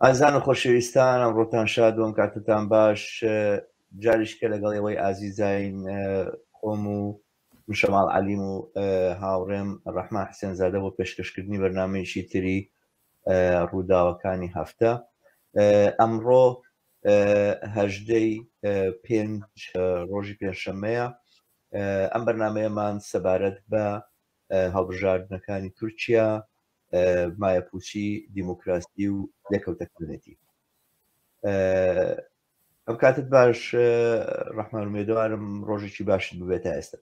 ئازان و خۆشەویستان ئەمڕۆتان شاد بووم کاتتان باش جاریشکە لەگەڵ ئێوەی ئازیزین خۆم و شەماڵ عەلیم و هاوڕێم ڕەحمان حسێنزادە بۆ پێشکەشکردنی بەرنامەیەکی تری ڕووداوەکانی هەفتە. ئەمڕۆ هەژدەی پێنج ڕۆژی پێنجشەممەیە. ئەم بەرنامەیەمان سەبارەت بە هەڵبژاردنەکانی تورکیا، مایەپوچی، دیموکراسی و لێکەوتەکردنێتی. ئەم کاتت باش ڕەحمان، ومێدوارم ڕۆژێکی باشت ببێتە ئێستا.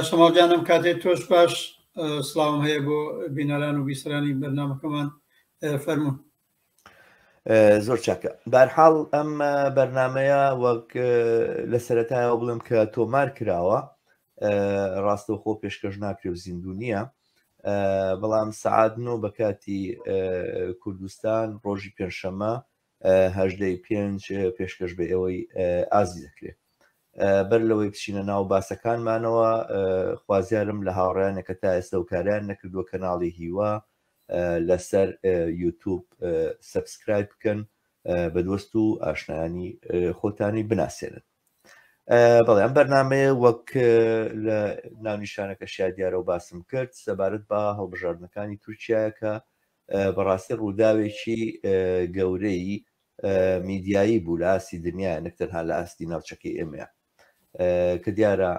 شەماڵجانم کاتێک تۆش باش. سڵاوم هەیە بۆ بینەران و بیسەرانی بەرنامەکەمان، فەرموون. زۆر چاکە. بەرحاڵ ئەم بەرنامەیە وەک لە سەرەتایەوە بڵێم کە تۆمار کراوە، ڕاستەوخۆ پێشکەش ناکرێ و زیندوو نییە، بەڵام سەعات 9 بە کاتی کوردستان ڕۆژی پێنجشەممە هەژدەی پێنج پێشکەش بە ئێوەی ئازی دەکرێت. بەر لەوەی بچینە ناو باسەکانمانەوە، خوازیارم لە هاوڕێیانە کە تا ئێستا و کاریان نەکردووە کەناڵی هیوا لەسەر یوتیوب سەبسکرایب بکەن، بە دۆست و ئاشنایانی خۆتانی بناسێنن. بەڵێ ئەم بەرنامەیە وەک لە ناونیشانەکەشیا دیارە و باسم کرد سەبارەت بە هەڵبژاردنەکانی تورکیایە کە بەڕاستی ڕووداوێکی گەورەی میدیایی بوو لە ئاستی دنیا، نەکتەنها لە ئاستی ناوچەکەی ئێمەیە، کە دیارە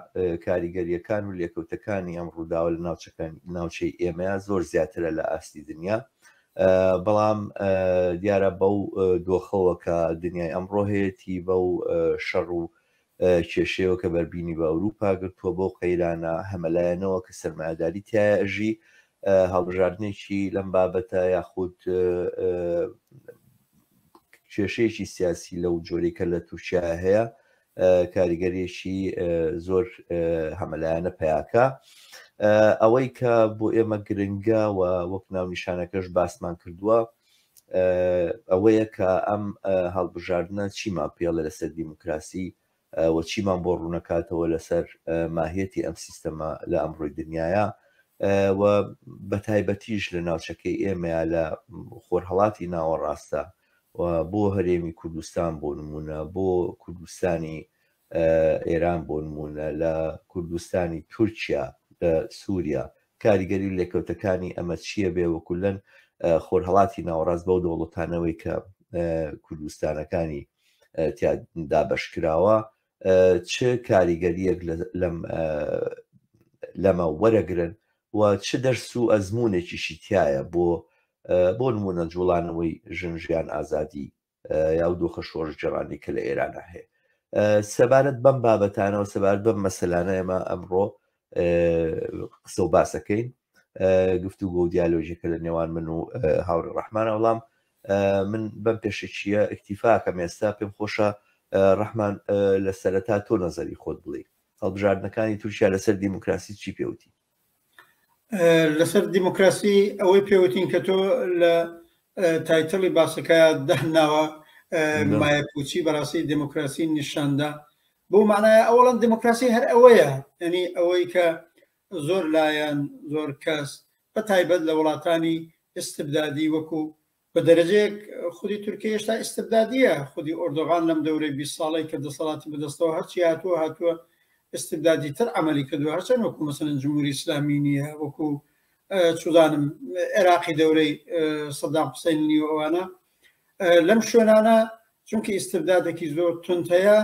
کاریگەریەکان و لێکەوتەکانی ئەم ڕووداوە لە ناوچەی ئێمەیە زۆر زیاترە لە ئاستی دنیا. بەڵام دیارە بەو دۆخەوە کە دنیای ئەمڕۆ هەیەی بەو شەڕ و کێشەیەوە کە بەربینی بە ئەوروپا گرتووە بۆ قەیرانە هەمەلایەنەوە کە سەرمایه‌داری تایە ئەژی، هەڵبژاردنێکی لەم بابەتە یاخود کێشەیەکی سیاسی لەو جۆرەی کە لە تورکیا هەیە کاریگەریەکی زۆر هەمەلایەنە پەیاکە. ئەوەی کە بۆ ئێمە گرنگە و وەک ناونیشانەکەش باسمان کردووە ئەوەیە کە ئەم هەڵبژاردنە چیمان پێڵە لەسەر دیموکراسی و چیمان بۆ ڕوونەکاتەوە لەسەر ماهیەتی ئەم سیستەمە لە ئەمڕۆی دنیاە و بە تایبەتیش لە ناوچەکەی ئێمەیە لە خۆرهەڵاتی ناوەڕاستە و بۆ هەرێمی کوردستان بۆ نمونە، بۆ کوردستانی ئێران بۆ نمونە، لە کوردستانی تورکیا، لە سووریا، کاریگەری لێکەوتەکانی ئەمە چییە بێ وەکولەن خۆرهەڵاتی ناوەڕاست بەو دەوڵەتانەوەی کە کوردستانەکانی دابەشکراوە چ کاریگەریەک لەمە وەرەگرن و چ دەرس و ئەزمونێکیشی تایە بۆ نمونە جوڵانەوەی ژنژیان ئازادی یا و دۆخە شۆڕجێڕانی کە لە ئێرانە هەیە. سەبارەت بەم بابەتانەوە، سەبارەت بەم مەسەلانە ئێمە ئەمڕۆ قسە و باسەکەین، گفتوگۆ و دیالۆژیەکە لە نێوان من و هاوڕێ ڕەحمانە. وەڵام من بەم پێشەچیە ئیکتیفاکەم ئێستا پێم خۆشە ڕەحمان لە سەرەتا تۆ نەزەری خۆت بڵێ هەڵبژاردنەکانی تورکیا لەسەر دیموکراسی چی پێوتی؟ لەسەر دیموکراسی ئەوەی پێوتین کە تۆ لە تایتڵی باسەکەیە دەهناوە مایەپوچی بەڕاستی دیموکراسی نیشاندا، بۆ معنایە ئەوڵەن دیموکراسی هەر ئەوەیە، یعنی ئەوەی کە زۆر لایەن زۆر کەس بە تایبەت لە وڵاتانی ئستبدادی وەکو بە دەرەجەیەک خودی تورکیا هێشتا ئستبدادیە، خودی ئۆردۆغان لەم دەورەی 20 ساڵی کە دەسەڵاتی بەدەستەوە هەرچی هاتووە استبدادی تر عملی کردووە، هەرچەند وەکو مەسەلەن جمهوری ئیسلامی نییە، وەکو چودانم عێراقی دەورەی سەدام حوسێنی و ئەوانە لەم شوێنانە چونکە ئستبدادێکی زۆر تند هەیە.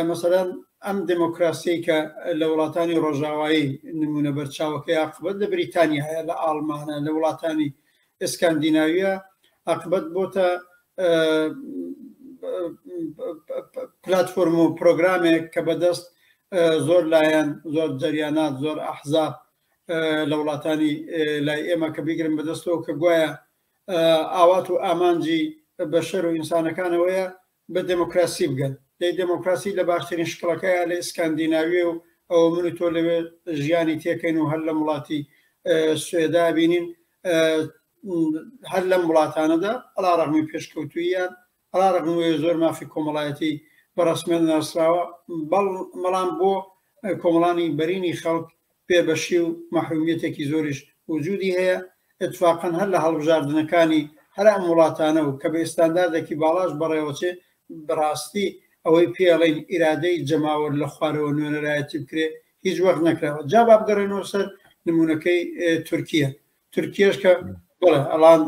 مەسەلەن ئەم دموکراسی کە لە وڵاتانی ڕۆژاوایی نمونە بەرچاوەکەی عاقبەت لە بریتانیا هەیە، لە ئاڵمانە، لە وڵاتانی ئسکاندیناویە عاقبەت بۆتە پلاتفۆرم و پرۆگرامێک کە بەدەست زۆر لایەن، زۆر جەریانات، زۆر ئەحزاب لە وڵاتانی لای ئێمە کە بیگرن بەدەستەوە کە گوایە ئاوات و ئامانجی بەشەر و ئینسانەکانەوەیە بە دموکراسی بگەن. لەی دموکراسی لە باشترین شکڵەکەیە لە ئسکاندیناویە و ئەوە من و تۆ لەوێ ژیانی تێکەین و هەر لە وڵاتی سوێدا بینین، هەر لەم وڵاتانەدا ئەلا ڕەغمی پێشکەوتوویان، ئەلا ڕەغمی زۆر مافی کۆمەڵایەتی بەڕسمێن ناسراوە، بەڵام بۆ کۆمەڵانی بەرینی خەڵک پێبەشی و مەحرومیەتێکی زۆریش وجودی هەیە. اتفاقاً هەر لە هەڵبژاردنەکانی هەر ئەم وڵاتانە و کە بە ئستانداردێکی باڵاش بەڕێوەچێ بەڕاستی ئەوەی پێڵین ئیرادەی جەماوەر لە خوارەوە نوێنەرایەتی بکرێ هیچ وەخت نەکراوە. جا با بگەڕێنەوە سەر نمونونەکەی تورکیە. تورکیەش کە بڵێ ئەڵان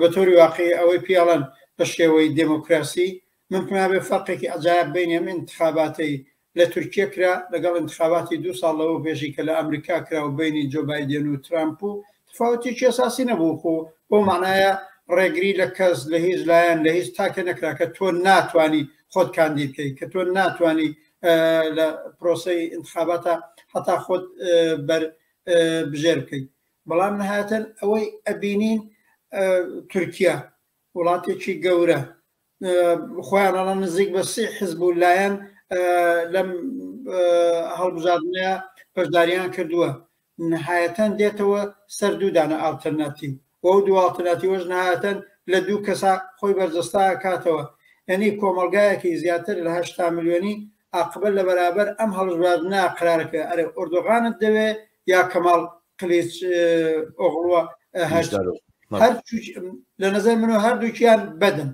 بە تۆری واقعی ئەوەی پێڵەن بە شێوەی دموکراسی من پێنابێ فەرقێکی ئەجایب بین ئەم انتخاباتی لە تورکیە کرا لەگەڵ انتخاباتی 2 ساڵ لەوە پێشی کە لە ئەمریکا کرا و بینی جۆ بایدن و ترامپ و تفاوتێکی ئەساسی نەبوو خۆ بۆ معنایە ڕێگری لە کەس لە هیچ لایەن لە هیچ تاکە نەکرا کە تۆ ناتوانی خۆت کاندید بکەیت کە تۆ ناتوانی لە پرۆسەی انتخاباتە هەتا خۆت بژێر بکەیت. بەڵام نهایەتەن ئەوەی ئەبینین تورکیا وڵاتێکی گەورە خۆیان ئەڵە نزیک بە 30 حزب و لایەن لەم هەڵبژاردنەیە بەشداریان کردووە. نهایەتەن دێتەوە سەر دوو دانە ئالتەرناتیو و دوو ئالتەرناتیوەش نهایەتەن لە دوو کەسا خۆی بەرجەستا کاتەوە. یعنی کۆمەلگایەکی زیاتر لە 80 ملیۆنی عاقبەت لە بەرابەر ئەم هەڵبژاردنە قرارەکە ئەرێ ئۆردۆغانت دەوێ یا کەماڵ کلیچ ئۆغڵوە هەر لە نظر من هەردووکیان بەدن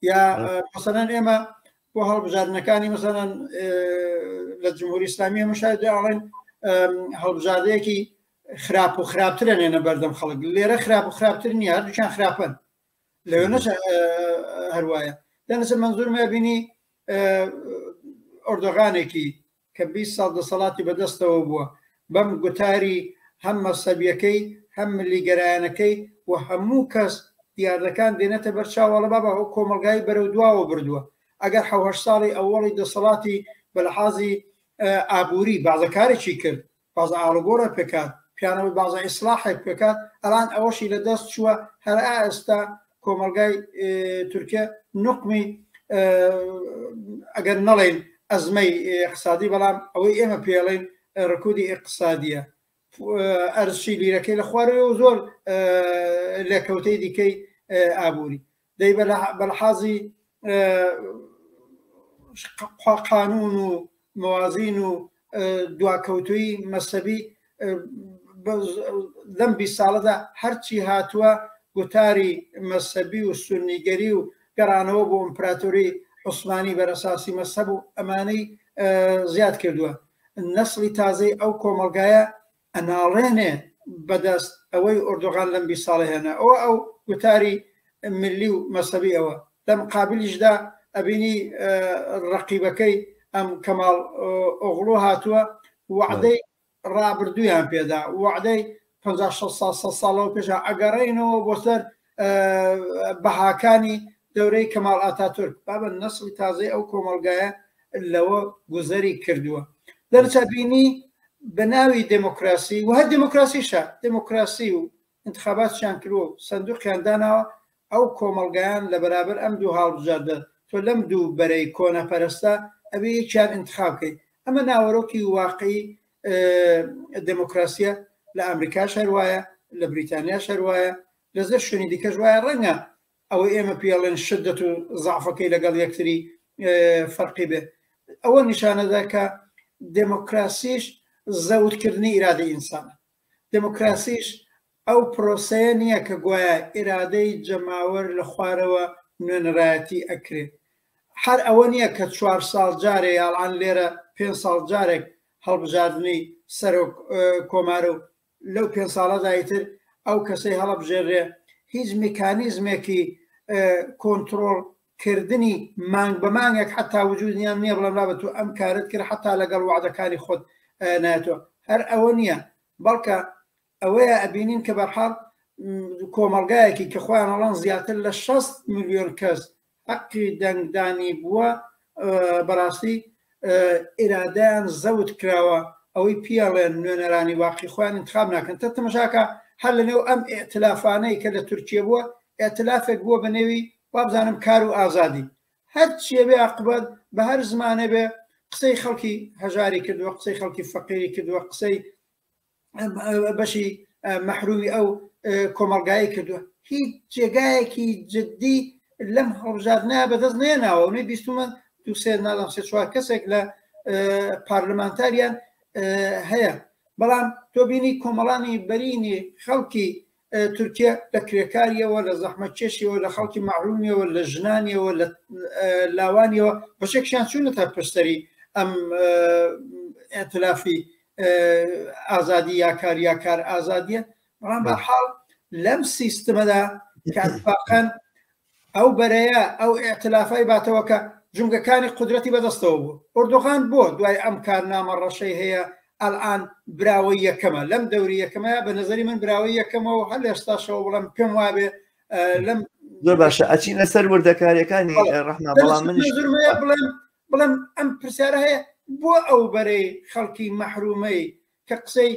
یا مثلەن ئێمە بۆ هەڵبژاردنەکانی مثلەن لە جمهوری ئیسلامی مشاهدە ئاڵێن هەڵبژاردەیەکی خراپ و خراپترە نێنە بەردەم خەڵک. لێرە خراپ و خراپتر نییە هەردووکیان خراپن لەوێ نەچ هەروایە دەنەسە منزورمە بینی ئۆردۆغانێکی کە 20 ساڵ دەسەڵاتی بەدەستەوە بووە بەم گوتاری هەم مەسەبیەکەی هەم ملیگەرایەنەکەی و هەموو کەس دیاردەکان دێنێتە بەرچاوەڵە بابە ئەو کۆمەلگای بەرەو دواوە بردووە. ئەگەر 7 ساڵی ئەوەڵی دەسەڵاتی بەلەحاظی ئابووری بازەکارێکی کرد بازە ئاڵوگۆڕە پێکات پیانەوەی بازە ئیسلاحێک پێکات ئەلان ئەوەشی لە دەست چووە هەر ئێستا کۆمەلگای تورکیا نقمی ئەگەر نەڵێن ئەزمەی اقتصادی بەڵام ئەوەی ئێمە پێڵێن ڕکودی اقتصادیە ئەرزشی لیرەکەی لە خوارەوە زۆر لێکەوتەی دیکەی ئابووری دەی بەلحاظی قانون و موازین و دواکەوتوی مەسەبی لەم 20 ساڵەدا هەرچی هاتووە گوتاری مەسەبی و سونیگەری و گەڕانەوە بۆ ئیمپراتۆری عوسمانی بەرەساسی مەسەب و ئەمانەی زیاد کردووە. نەسڵی تازەی ئەو کۆمەلگایە ئەناڵێنێ بەدەست ئەوەی ئۆردۆغان لەم 20 ساڵی هێنا ئەو گوتاری ملی و مەسەبی ئەوە لەم قابلیشدا ئەبینی ڕەقیبەکەی ئەم کەماڵ ئۆغڵۆ هاتووە وعدەی ڕابردوویان پێدا وعدەی 50 ساڵەوە پێشە ئەگەڕێنەوە بۆ سەر بەهاکانی دەورەی کەماڵ ئاتاتورک بابە نەسڵی تازەی ئەو کۆمەلگایە لەوە گوزەری کردووە. دەرچە بینی بە ناوی دموکراسی و هەر دموکراسیشە دموکراسی و انتخاباتیان کردووە و سندوقیان داناوە ئەو کۆمەلگایان لە بەرابەر ئەم دوو هەڵبژاردە تۆ لەم دوو بەرەی کۆنەپەرستە ئەبێ یەکیان انتخاب بکەیت. ئەمە ناوەڕۆکی واقعی دموکراسیە لە ئەمریکاش هەروایە لە بریتانیاش هەروایە لە زەر شوێنی دیکەش وایە ڕەنگە ئەوەی ئێمە پێڵێن شدت و زعفەکەی لەگەڵ یەکتری فەرقی بێ. ئەوە نیشانەدا کە دموکراسیش زەوتکردنی ئیرادەی ئینسانە. دموکراسیش ئەو پرۆسەیە نییە کە گوایە ئیرادەی جەماوەر لە خوارەوە نوێنەرایەتی ئەکرێت. هەر ئەوە نییە کە 4 ساڵ جارێ یاڵان لێرە 5 ساڵ جارێک هەڵبژاردننی سەر کۆمارە و لەو 5 ساڵەدایتر ئەو کەسەی هەڵبژێڕێ هیچ میکانیزمێکی کۆنتڕۆڵکردنی مانگ بە مانگێک حتا وجودیان نییە بڵێم بابەت و ئەم کارت کرد حتا لەگەڵ وعدەکانی خۆت ناتوە. هەر ئەوە نییە بەڵکە ئەوەیە ئەبینین کە بەرحاڵ کۆمەلگایەکی کە خۆیان هەڵان زیاتر لە 60 ملیۆن کەس حەقی دەنگدانی بووە بەڕاستی ئیرادیان زەوت کراوە ئەوەی پیاڵێن نوێنەرانی واقعی خۆیان انتخاب ناکەن. تە تەماشاکە هەر لەنێو ئەم ئێتلافانەی کە لە تورکیە بووە ئێتلافێک بووە بە نێوی وابزانم کار و ئازادی هەر چیە بێ عقبەت بە هەر زمانە بێ قسەی خەڵکی هەژاری کردووە قسەی خەڵکی فەقیری کردووە قسەی بەشی مەحرومی ئەو کۆمەلگایی کردووە. هیچ جێگایەکی جدی لەم هەڵبژاردنە بەدەست نێناوە و نەی بیستمە دو سێ نادەم سێ چوار کەسێک لە پارلەمانتاریان هەیە. بەڵام تۆ بینی کۆمەڵانی بەرینی خەڵکی تورکیا لە کرێکاریەوە لە زەحمەت کێشیەوە لە خەڵکی مەحرومیەوە لە ژنانیەوە لە لاوانیەوە بەشێکیان چوونە تا پشتەری ئەم ئێتلافی ئازادی یا کار ئازادیە بەڵام بەحاڵ لەم سیستەمەدا کاتفاقەن ئەو بەرەیە ئەو ئێتلافای باتەوە کە جونگەکانی قودرەتی بەدەستەوە بوو ئۆردۆغان بۆ دوای ئەم کارنامە ڕەشەی هەیە ئەلان براوەی یەکەمە لەم دەوری یەکەمە بە نظری من براوەی یەکەمەوە هەر لە ئێستاشەوە بڵم پێم وابێ لەم زۆر باشە ئەچینە سەر وردەکاریەکانی ڕەحمان بەڵام منیش بڵم ئەم پرسیارە هەیە بۆ ئەو بەرەی خەڵکی مەحرومەی کە قسەی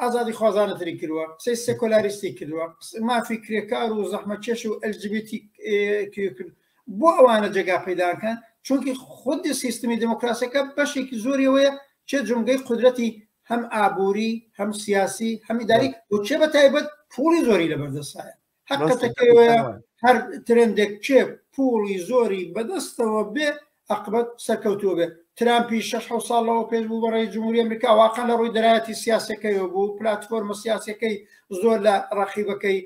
ئازادی خوازانەتری کردووە قسەی سێکۆلاریستی کردووە مافی کرێکار و زەحمەتکێش و LGBT کرد بۆ ئەوانە جێگا پەیداکەن چونکی خودی سیستمی دموکراسیەکە بەشێکی زۆریەوەیە چێ جونگەی قودرەتی هەم ئابووری هەم سیاسی هەم ئیداری بۆ چێ بە تایبەت پوڵی زۆری لەبەردەستایە حقەتەکەوەیە هەر ترندێک چێ پوڵی زۆری بەدەستەوە بێ عقبەت سەرکەوتووە بێ ترامپی 6 ساڵەوە پێش بوو بەڕێی جمهوری ئەمریکا واقعا لە ڕووی دەرایەتی سیاسەکەیەوە بوو پلاتفۆرمە سیاسەکەی زۆر لە ڕەقیبەکەی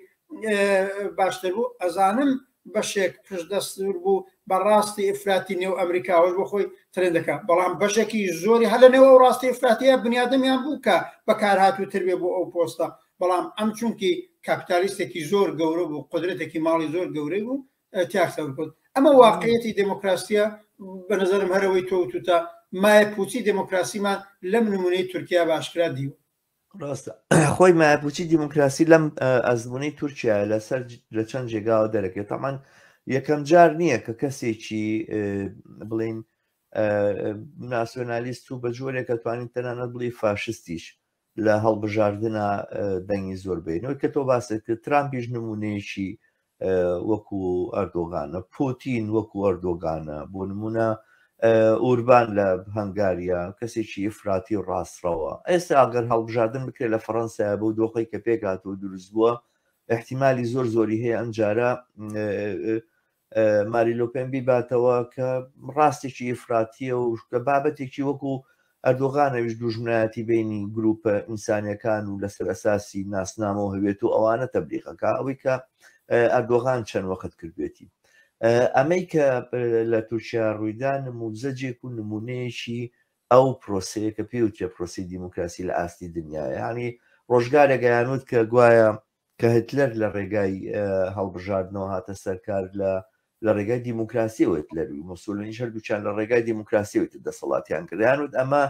باشتر بوو ئەزانم بەشێک پشتدەستور بوو بەڕاستی ئفراتی نێو ئەمریکاوەش بۆ خۆی ترندەکە بەڵام بەشێکی زۆری هەر لە نێوە و ڕاستی ئفراتیە بنیادەمیان بوو کە بەکارهاتووتر بێ بۆ ئەو پۆستە بەڵام ئەم چونکی کاپیتالیستێکی زۆر گەورە بوو قدرەتێکی ماڵی زۆر گەورەی بوو تیاکسەور کرد ئەمە واقعیەتی دموکراسیە بە نظرم هەرەوەی تۆوتوتە مایە پوچی دموکراسیمان لەم نمونەی تورکیا باشکرا دیوە ڕاستە خۆی مایەپوچی دیموکراسی لەم ئەزمونەی تورکیا لەسەر لە چەند جێگاوە دەرەکێت تامان یەکەم جار نییە کە کەسێکی بڵین ناسیۆنالیست و بە جۆرێک توانین تەنانەت بڵی فاشستیش لە هەڵبژاردنە دەنگی زۆر بینەوەی کە تۆ باسێت کرد ترامپیش نمونەیەکی وەکو ئەردۆغانە پۆتین وەکو ئەردۆغانە بۆ نمونە ئوربان لە هەنگاریا کەسێکی ئفراتی و ڕاستڕەوە ئێستا ئەگەر هەڵبژاردن بکرێت لە فەڕەنسا بۆ دۆخی کە پێکاتەوە دروست بووە احتیمالی زۆر زۆری هەیە ئەم جارە ماریلۆپێن بیباتەوە کە ڕاستێکی ئفراتیە و کە بابەتێکی وەکو ئەردۆغانەویش دوژمنایەتی بینی گروپە ئینسانیەکان و لەسەر ئەساسی ناسنامەوە هەوێت و ئەوانە تەبلیغەکە ئەوەی کە ئەردۆغان چەند وەخت کردوێتی ئەمەی کە لە تورکیا ڕوویدا نموزەجێک و نمونەیەکی ئەو پرۆسەیە کە پێوتە پرۆسی دیموکراسی لە ئاستی دنیاە ینی ڕۆژگارێک گەیانوت کە گوایە کە هتلەر لە ڕێگای هەڵبژاردنەوە هاتە سەرکار لە ڕێگای دیموکراسی هتلەروی مۆسۆلینی هەردووچیان لە ڕێگای دیموکراسیەوەی دەسەڵاتیان کردیانوت ئەمە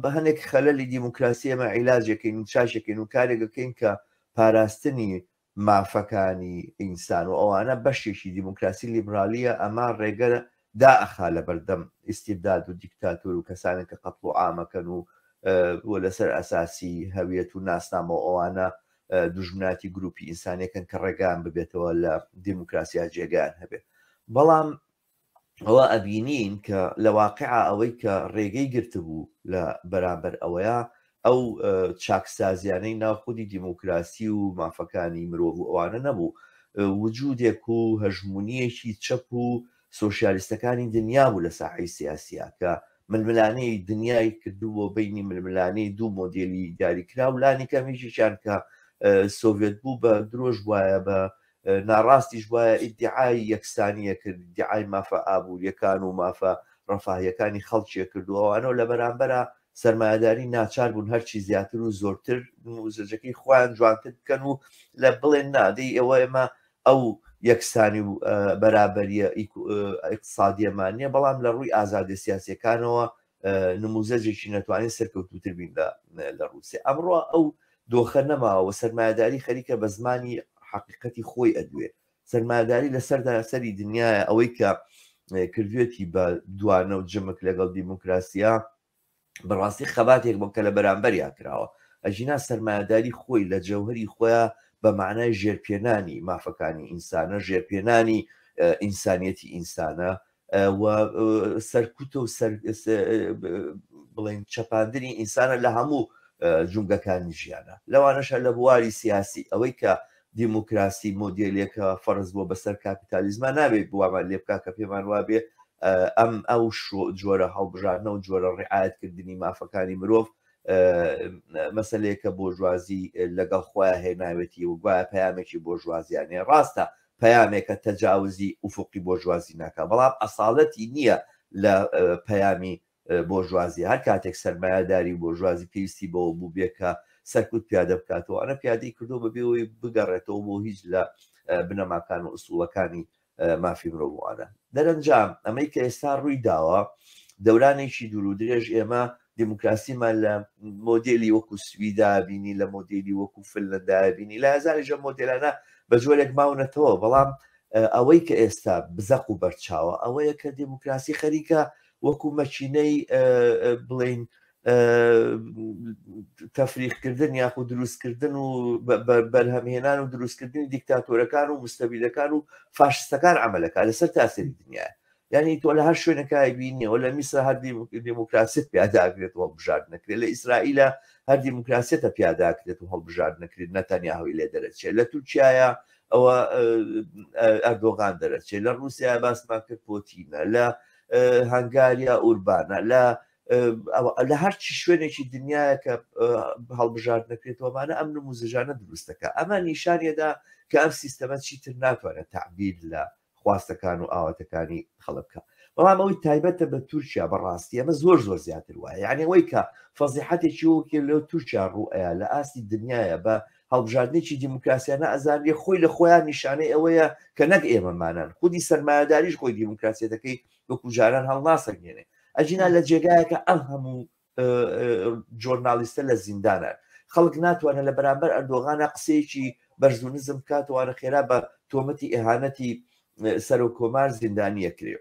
بە هەندێک خەلەلی دیموکراسی ئەمە عیلاجەکەین و چاشەکەین و کارێکەکەین کە پاراستنی مافەکانی ئینسان و ئەوانە بەشێکی دیموکراسی لیبرالیە ئەمە ڕێگە دائەخا لە بەردەم ئیستیبداد و دیکتاتۆر و کەسانێک کە قەتڵ و ئامەکەن و لەسەر ئەساسی هەویەت و ناسنامە ئەوانە دوژمناتی گروپی ئینسانەکەن کە ڕێگان ببێتەوە لە دیموکراسیا جێگان هەبێت بەڵام ئەوە ئەبینین کە لە واقعا ئەوەی کە ڕێگەی گرتبوو لە بەرامبەر ئەوەیە ئەو چاکسازیانەی ناوخودی دیموکراسی و مافەکانی مرۆڤ و ئەوانە نەبوو وجودێک و هەژمونیەکی چەپ و سۆشیالیستەکانی دنیا بوو لە ساحەی سیاسیە کە ململانەی دنیای کردووە بینی ململانەی دوو مۆدێلی دیاریکرا و لانی کەمیشیان کە سۆڤێت بوو بە درۆژ وایە بە ناڕاستیش وایە ئیدعای یەکسانیە کرد دیعای مافە ئابوووریەکان و مافە ڕەفاهیەکانی خەڵکیە کردووەوانەوە لە بەرامبەرە سەرمایهداری ناچار بوون هەرچی زیاتر و زۆرتر نموزەجەکەی خۆیان جوانتر بکەن و لە بڵێن نادەی ئێوە ئێمە ئەو یەکسانی و بەرابەریە ئیقتصادیەمانە بەڵام لە ڕووی ئازادی سیاسیەکانەوە نموزەجێکی نەتوانین سەرکەوتوتر بین لە رووسیا ئەمڕۆ ئەو دۆخە نەماوە سەرمایهداری خەریکە بە زمانی حقیقەتی خۆی ئەدوێ سەرمایهداری لەسەردا سەری دنیاە ئەوەی کە کردوێتی بە دوانە و جمک لەگەڵ دیموکراسیە بەڕاستی خەباتێک بۆ کە لە بەرامبەریا کراوە ئەژینا سەرمایهداری خۆی لە جەوهری خۆیان بە معنای ژێرپێنانی مافەکانی ئینسانە ژێرپێنانی ئینسانیەتی ئینسانە و سەرکوتە و بڵێن چەپاندنی ئینسانە لە هەموو جونگەکانی ژیانە لەوانەشە لە بواری سیاسی ئەوەی کە دیموکراسی مۆدیلێکە فەرز بۆ بەسەر کاپیتالیزمان نابێت بوامان لێ بکا کە پێمان وابێ ئەو جۆرە هەڵبژاردنە و جۆرە ڕعایەتکردنی مافەکانی مرۆڤ مەسلەیەکە بۆژوازی لەگەڵ خۆیان هێناوێتی و گوایە پەیامێکی بۆژوازیانێ ڕاستە پەیامێکە تەجاوزی ئوفقی بۆژوازی ناکە بەڵام ئەساڵەتی نییە لە پەیامی بۆژوازی هەر کاتێک سەرمایهداری بۆژوازی پێویستی بەوە بوو بێکە سەرکوت پیادە بکاتەوە ئەنە پیادەی کردو بەبێەوەی بگەڕێتەوە بۆ هیچ لە بنەماکان و ئوسوڵەکانی مافی مرۆڤوانە دەرەنجام ئەمەی کە ئێستا ڕووی داوە دەورانێکی دوور و درێژ ئێمە دیموکراسیمان لە مۆدلی وەکو سویدا بینی لە مۆدلی وەکو فنلەندا بینی لە هەزاریژە مۆدلانە بە جۆرێک ماونەتەوە بەڵام ئەوەی کە ئێستا بزەق و بەرچاوە ئەوەیە کە دیموکراسی خەریکە وەکو مەچینەی بڵین تەفریقکردن یاخود دروستکردن و بەرهەمهێنان و دروستکردنی دیکتاتۆرەکان و مستەبیلەکان و فاشستەکان عملەکە لەسەر تاسەری دنیا یعنی تۆ لە هەر شوێنەکە بینیەوە لە میسر هەر دیموکراسیت پیاداکرێت و هەڵبژارد نەکرێت لە ئیسرائیلە هەر دیموکراسیەتە پیاداکرێت و هەڵبژارد نەکرێت نەتەنیاهوی لێ دەرەچێت لە تورکیایە ئەوە ئەردۆغان دەرەچێت لە رووسیا باسمان کرد پۆتینە لە هەنگاریا ئوربانە لە هەرچی شوێنێکی دنیاە کە هەڵبژارد نەکرێتەوەمانە ئەم نموزەژانە دروستەکە ئەمە نیشانێدا کە ئەم سیستەمە چیتر ناتوانێت تعبیر لە خواستەکان و ئاواتەکانی خەڵکە بەڵام ئەوەی تایبەتە بە تورکیا بەڕاستی ئەمە زۆر زیاتر وایە یعنی ئەوەی کە فەزیحەتێکی وەکێ لەو تورکیا ڕوئەیە لە ئاستی دنیاە بە هەڵبژاردنێکی دیموکراسیانە ئەزانێ خۆی لە خۆیان نیشانەی ئەوەیە کە نەک ئێمەمانان خودی سەرمایهداریش خۆی دیموکراسیەتەکەی وەکو جاران هەڵناسەنگێنێ ئەجینا لە جێگایەکە ئەم هەموو جۆرنالیستە لە زیندانە خەڵک ناتوانێت لە بەرامبەر ئەردۆغانە قسەیەکی بەرزونزم کاتوانە خێرا بە تۆمەتی ئێهانەتی سەر و کۆمار زیندانیە کرێ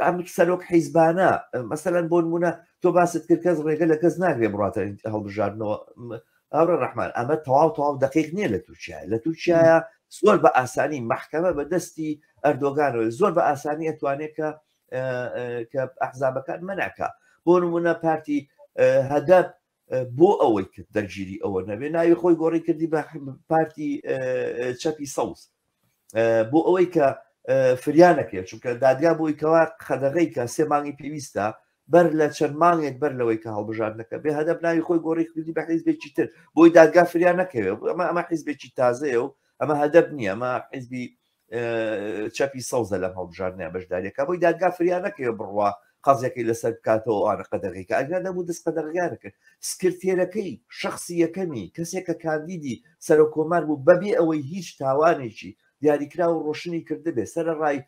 ئەم سەرۆک حیزبانە مەسەلەن بۆ نمونە تۆ باست کرد کەس ڕێگە لە کەس ناگرێ بڕاتە هەڵبژاردنەوە ئەوڕە ڕەحمان ئەمە تەواو دقیق نییە لە تورکیای لە تورکیایە زۆر بە ئاسانی محکەمە بە دەستی ئەردۆغانەوە زۆر بە ئاسانی ئەتوانێت کە ئەحزابەکان مەناکە بۆ نمونە پارتی هەدەب بۆ ئەوەی کرد دەرگیری ئەوە نەبێ ناوی خۆی گۆڕی کردی بە پارتی چەپی سەوز بۆ ئەوەی کە فریانەکرێت چونکە دادگا بۆی کەوا خەدەغەی کە سێ مانگی پێویستە بەر لە چەند مانگێک بەر لەوەی کە هەڵبژاردنەکە بێ هەدەب ناوی خۆی گۆڕی کردی بە حیزبێکی تر بۆی دادگا فریان نەکەوێت ئەمە حیزبێکی تازەیە و ئەمە هەدەب نییە ئەمە حیزبی چەپی سەوزە لەم هەڵبژاردنیان بەشداریەکە بۆی دادگا فریان نەکەوێت بڕوا قەزێکی لەسەر بکاتەوە ئەوانە قەدەغیکە ئەگەر نەبوو دەست قەدەغیانە کرد سکرتێرەکەی شخصی یەکەمی کەسێکە کاندیدی سەر و کۆمار بوو بەبێ ئەوەی هیچ تاوانێکی دیاریکرا و ڕۆشنی کردبێ سەر ڕای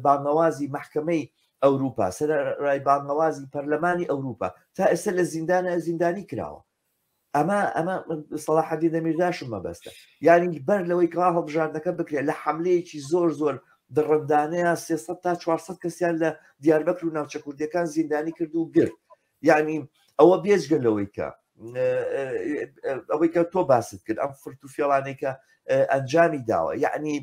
بانەوازی محکەمەی ئەوروپا سەر ڕای بانەوازی پەرلەمانی ئەوروپا تا ئێستا لە زیندانی کراوە ئەمە سەلاحەدی دەمیرداشم مەبەستە یانی بەر لەوەی کەوا هەڵبژاردنەکە بکرێت لە حملەیەکی زۆر دڕندانەیە 300 تا 400 کەسیان لە دیاربەکر و ناوچە کوردیەکان زیندانی کرد و گرت یعنی ئەوە بێجگە لەوەی کە ئەوەی کە تۆ باست کرد ئەم فرتوفێڵانەی کە ئەنجامی داوە یعنی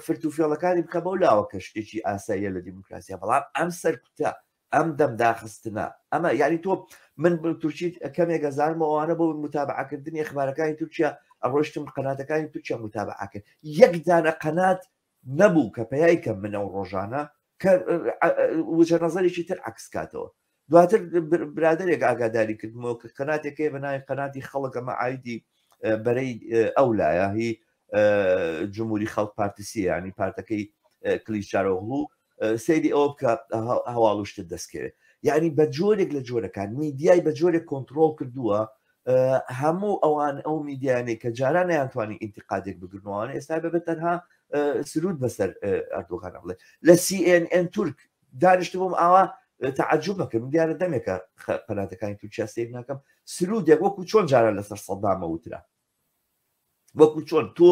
فرتوفێڵەکانی بکە بەو لاوە کە شتێکی ئاساییە لە دیموکراسیە بەڵام ئەم سەرکوتە ئەم دەمداخستنە ئەمە یعنی تۆ من تورکی کەمێک گەزانمەوەوانە بۆ متابعکردنی ئەخبارەکانی تورکیا ئەڕۆشتم قەناتەکانی تورکیا متابعکرد یەکدانە قەنات نەبوو کە پەیایکە منە و ڕۆژانە کە وجە نەزەرێکی تر عکس کاتەوە دواتر برادێک ئاگاداری کردمەوە کە قەناتێکی بەناوی قەناتی خەڵک ئەمە عیدی بەرەی ئەو لایە هی جمهوری خەڵک پارتیسی ینی پارتەکەی کلیچارۆغلو سەیری ئەوە بکە هەواڵشتە دەستکەوێت یعنی بە جۆرێک لە جۆرەکان میدیای بە جۆرێک کۆنتترۆل کردووە هەموو ئەوان ئەو میدیانەی کە جاران نەیانتوانی ئینتقادێک بگرنەوەوانە ئێستا بەبێت تەنها سرود بەسەر ئەردۆغانە بڵێ لە CNN تورک دانیشت بووم ئاوا تعجب مەکرد من دیارە دەمێکە قەناتەکانی تورکیا سیر ناکەم سرودێک وەکو چۆن جاران لەسەر سەدامە وترا وەکو چۆن تۆ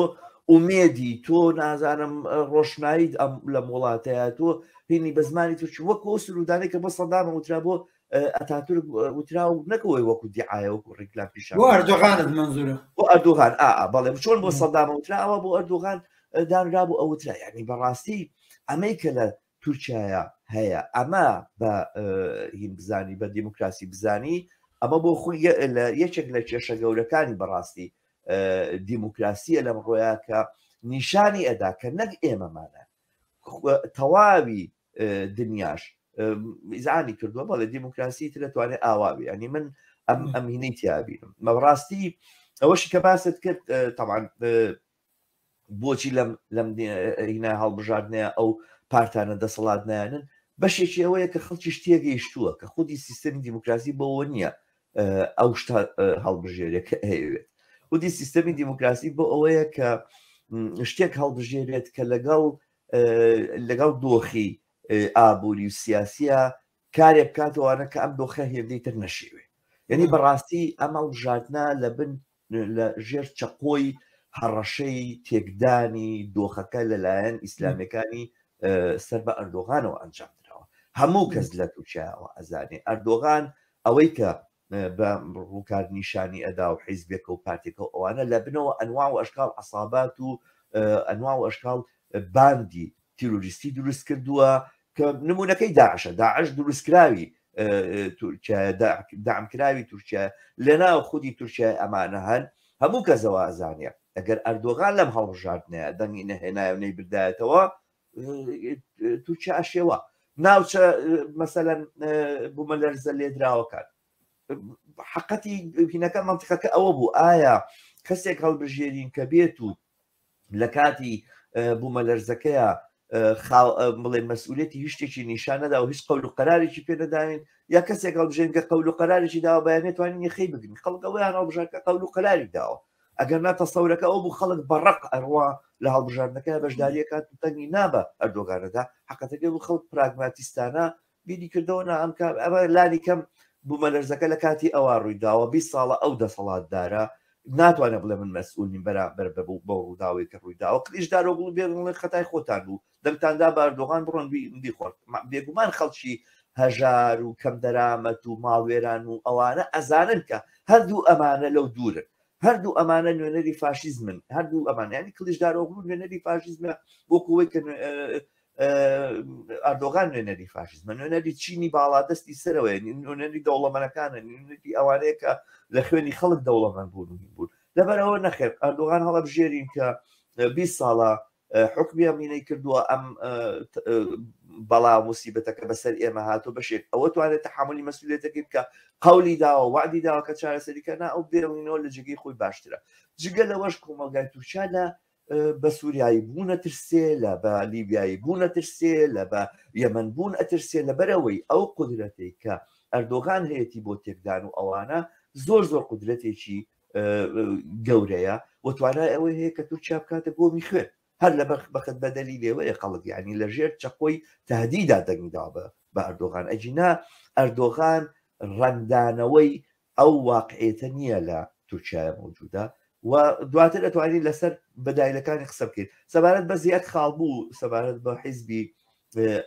ئومێدی تۆ نازانم ڕۆشنایی لە وڵاتەیە تۆ هینی بە زمانی تورکی وەکو سرودانەی کە بۆ سەدامە وترا بۆ ئەتاتورک وترا و نەکەوەی وەکو دیعاە وەکو ڕیکلام پیشان بۆ ئەردۆغانت منزورە بۆ ئەردۆغان بەڵێ چۆن بۆ سەدامە وترا ئەوە بۆ ئەردۆغان دانرا بوو ئەو وترا یعنی بەڕاستی ئەمەی کە لە تورکیایە هەیە ئەمە بە هین بزانی بە دیموکراسی بزانی ئەمە بۆ خۆی یەکێک لە کێشە گەورەکانی بەڕاستی دیموکراسیە لەم ڕۆیە کە نیشانی ئەدا کە نەک ئێمەمانە تەواوی دنیاش ئیزعانی کردووە بەڵێ دیموکراسی دەتوانێت ئاوابی ینی من ئەم هینەی تیابینم بەڕاستی ئەوەشی کە باست کرد طبعا بۆچی لەم هینە هەڵبژاردنەیە ئەو پارتانە دەسەڵات نیانن بەشێکی ئەوەیە کە خەڵکی شتێگەیشتووە کە خودی سیستەمی دیموکراسی بەوە نییە ئەو شتا هەڵبژێرێت کە هەیەوێت خودی سیستەمی دیموکراسی بۆ ئەوەیە کە شتێک هەڵبژێرێت کە لەگەڵ دۆخی ئابووری و سیاسیە کارێ بکاتەوەوانە کە ئەم دۆخە هێندەی تر نەشێوێ یعنی بەڕاستی ئەمە ژاتنا لە ژێر چەقۆی هەڕەشەی تێکدانی دۆخەکە لەلایەن ئیسلامیەکانی سەر بە ئەردۆغانەوە ئەنجام درراوە هەموو کەس لە تووشیاوە ئەزانێ ئەردۆغان ئەوەی کە بە ڕووکار نیشانی ئەدا و حیزبێکە و پارتێکە و ئەوانە لە بنەوە ئەنواع و ئەشکال عەسابات و ئەنواع و ئەشکال باندی تیرۆریستی دروست کردووە کە نمونونەکەی داعشە داعش دروستکراوی دامکراوی تورکیا لەناو خودی تورکیای ئەمانە هەن هەموو کەسەوە ئەزانێ ئەگەر ئەردۆغان لەم هەڵبژاردنەیە دەنگی نەهێنایە و نەی بردایەتەوە تورکیا ئەشێوە ناوچە مەسەلەن بوومە لەرزە لێدراوەکان حقەتی هینەکە منتیقەکە ئەوە بوو ئایا کەسێک هەڵبژێرین کە بێت و لە کاتی بوومە لەرزەکەیە بڵێن مەسئولێتی هیچ شتێکی نیشانەدا و هیچ قەول و قەرارێکی پێ نەداوین یا کەسێک هەڵبژێن کە قەول و قەرارێکی داوە بەیانێت توانین یەخەی بگرین خەڵکەوەیان هەڵبژار کە قەول و قەراری داوە ئەگەر ناتەسەورەکە ئەو بوو خەڵک بەڕق ئەڕوا لە هەڵبژاردنەکە بەشداریە کات و تەنگی نابە ئەردۆغانەدا حقەتەکە بوو خەڵک پراگماتیستانە بیری کردەوە ئەمە لانی کەم بوومە لەرزەکە لە کاتی ئەوە ڕوویداوە 20 ساڵە ئەو دەسەڵاتدارە ناتوانێت بڵێ من مەسئولین بەرامبەر بەبوو بە ڕووداوی کە ڕوویداوە کلیشدارۆ بوو بێڵێ خەتای خۆتان بوو دەمتاندا بە ئەردۆغان بڕۆن بیخۆن بێگومان خەڵکی هەژار و کەم دەرامەت و ماڵوێران و ئەوانە ئەزانن کە هەردوو ئەمانە لەو دوورن هەردوو ئەمانە نوێنەری فاشیزمن هەردوو ئەمانیانی کلیشدارۆغلو نوێنەری فاشیزمە بۆکوەوەی کە ئەردۆغان نوێنەری فاشیزمە نوێنەری چینی باڵادەستی سەرەوەی نوێنەری دەوڵەمەنەکانە نوێنەری ئەوانەیە کە لە خوێنی خەڵک دەوڵەمەند بوون لەبەرەوە نەخێر ئەردۆغان هەڵبژێرین کە 20 ساڵە حکمی ئەمینەی کردووە ئەم بەڵاو موسیبەتەکە بەسەر ئێمە هاتۆ بەشێک ئەوە توانێت تەحملی مەسئولیەتەکەی بکە قەولی داوە وعدی داوە کە چارەسەریکەنا ئەو بێڵینەوە لە جێگەی خۆی باشترە جگە لەوەش کۆمەلگای تورکیا لە بە سووریایی بوو نەترسێ لە بە لیبیایی بوو نەترسێ لە بە یەمەن بوون ئەترسێ لەبەرەوەی ئەو قودرەتەی کە ئەردۆغان هەیەی بۆ تێکدان و ئەوانە زۆر قودرەتێکی گەورەیە وتوانای ئەوەی هەیە کە تورکیا بکاتە بۆمی خوێن هەر لە بەخت بەدەلی لێوەیە خەڵک یعنی لە ژێر چەقۆی تهدیدا دەنگدا بە ئەردۆغان ئەجینا ئەردۆغان ڕەندانەوەی ئەو واقعێتە نییە لە تورکیای موجودە و دواتر ئەتوانین لەسەر بەدایلەکانی قسە بکەیت سەبارەت بە زیاد خاڵ بوو سەبارەت بە حیزبی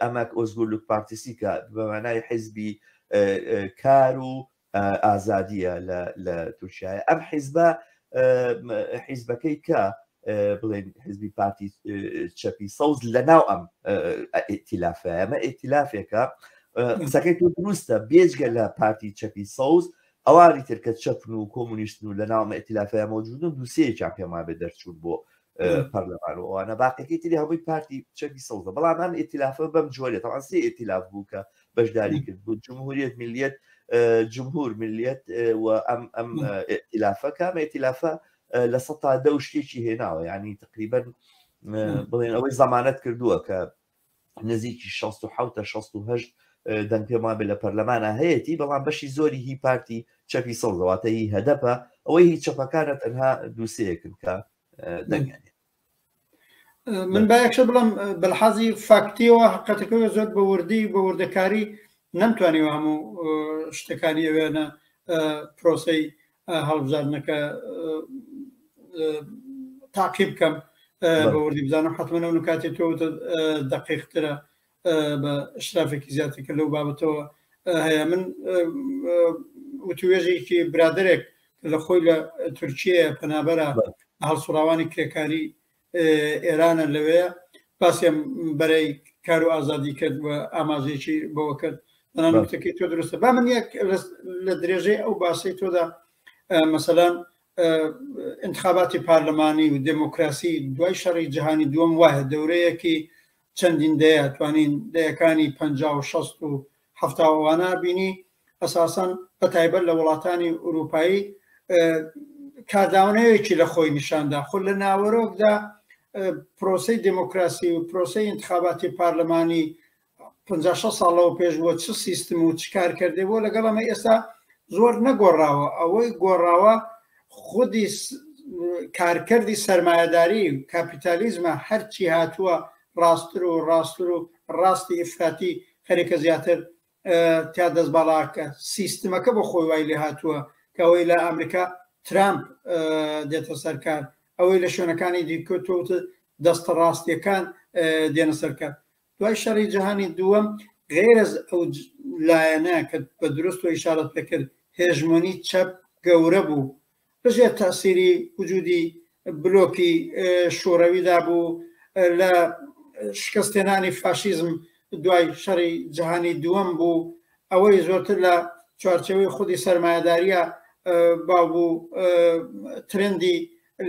ئەمەک ئۆزگورلوک پارتیسیکە بەمانای حیزبی کار و ئازادیە لە تورکیای ئەم حیزبە حیزبەکەی کە بڵێن حیزبی پارتی چەپی سەوز لە ناو ئەم ئێتیلافە ئەمە ئێتیلافێکە قسەکەی تۆ دروستە بێجگە لە پارتی چەپی سەوز ئەوانی ترکە چەپن و کۆمونیستن و لە ناومە ئێتیلافەیە مەوجودن دووسەیەکیان پێمان بێ دەرچوون بۆ پەرلەمان و ئەوانە باقیەکەی تری هەمووی پارتی چەپی سەوزە بەڵام ئەم ئێتیلافە بەم جۆرێت ئەوان سێ ئێتیلاف بوو کە بەشداری کرد بوو جمهوریەت ملیەت جمهور ملیەت و ئەم ئێتیلافە کامە ئێتیلافە لە ١٠ شتێکی هێناوە ینی تقریبا بڵێن ئەوەی زەمانەت کردووە کە نزیکی 67 دەنگ پێمان بێ لە پەرلەمانە هەیەی بەڵام بەشی زۆری هی پارتی چەپی سەوزەواتە هی هەدەپە ئەوەی هی چەپەکانە تەنها دووسەیەکن کە دەنگیانێت من باەکشە بڵم بەلحەزی فاکتیەوە حقەتەکەی زۆر بە وردی بە وردەکاری نەمتوانیوە هەموو شتەکانی ئەوێنە پرۆسەی هەڵبژاردنەکە تاقیب بکەم بە وردی بزانم حتممە و کاتێک تۆ دقیقترە بە شرافێکی زیاترکە لەو بابەتەوە هەیە من وتوێژێکی برادێک لە خۆی لە تورکیە پەنابەرە هەڵسوڕاوانی کرێکاری ئێرانە لەوەیە باسیێم بەرەی کار و ئازادی کرد و ئاماژەیەکی بەوە کرد نوتەکەی تۆ درستە با من یەک لە درێژەی ئەو باسی تۆدا مەسەلەن انتخاباتی پارلەمانی و دموکراسی دوای شەڕی جیهانی دووەم وایە دەورەیەکی چەندین دەیە توانین دەیەکانی 50 و 60 و 70وانە بینی ئەساسەن بە تایبەت لە وڵاتانی ئوروپایی کارداونەیەکی لە خۆی نیشاندا خۆ لە ناوەرۆکدا پرۆسەی دموکراسی و پرۆسەی انتخاباتی پارلەمانی 56 ساڵەوە پێش بووە چ سیستم و چ کار کردێ بۆ لەگەڵ ئەمە ئێستا زۆر نەگۆڕاوە ئەوەی گۆڕاوە خودی کارکردی سەرمایەداری و کاپیتالیزمە هەرچی هاتووە ڕاستتر و ڕاستی ئفراتی خەریکە زیاتر تا دەست باڵاکە سیستمەکە بۆ خۆی وای لێ هاتووە کە ئەوەی لە ئەمریکا ترامپ دێتە سەرکار ئەوەی لە شوێنەکانی دیکەوت دەستە ڕاستیەکان دێنە سەرکار دوای شەڕی جیهانی دووەم غێرز ئەو لایەنە کە بە دروست و ئیشارەت پێکرد هێژمۆنی چەپ گەورە بوو بەژێر تاسیری وجودی بلۆکی شوڕەویدا بوو لە شکستێنانی فاشیزم دوای شەڕی جیهانی دووەم بوو ئەوەی زۆرتر لە چوارچەوەی خودی سەرمایەداریە باو بوو ترندی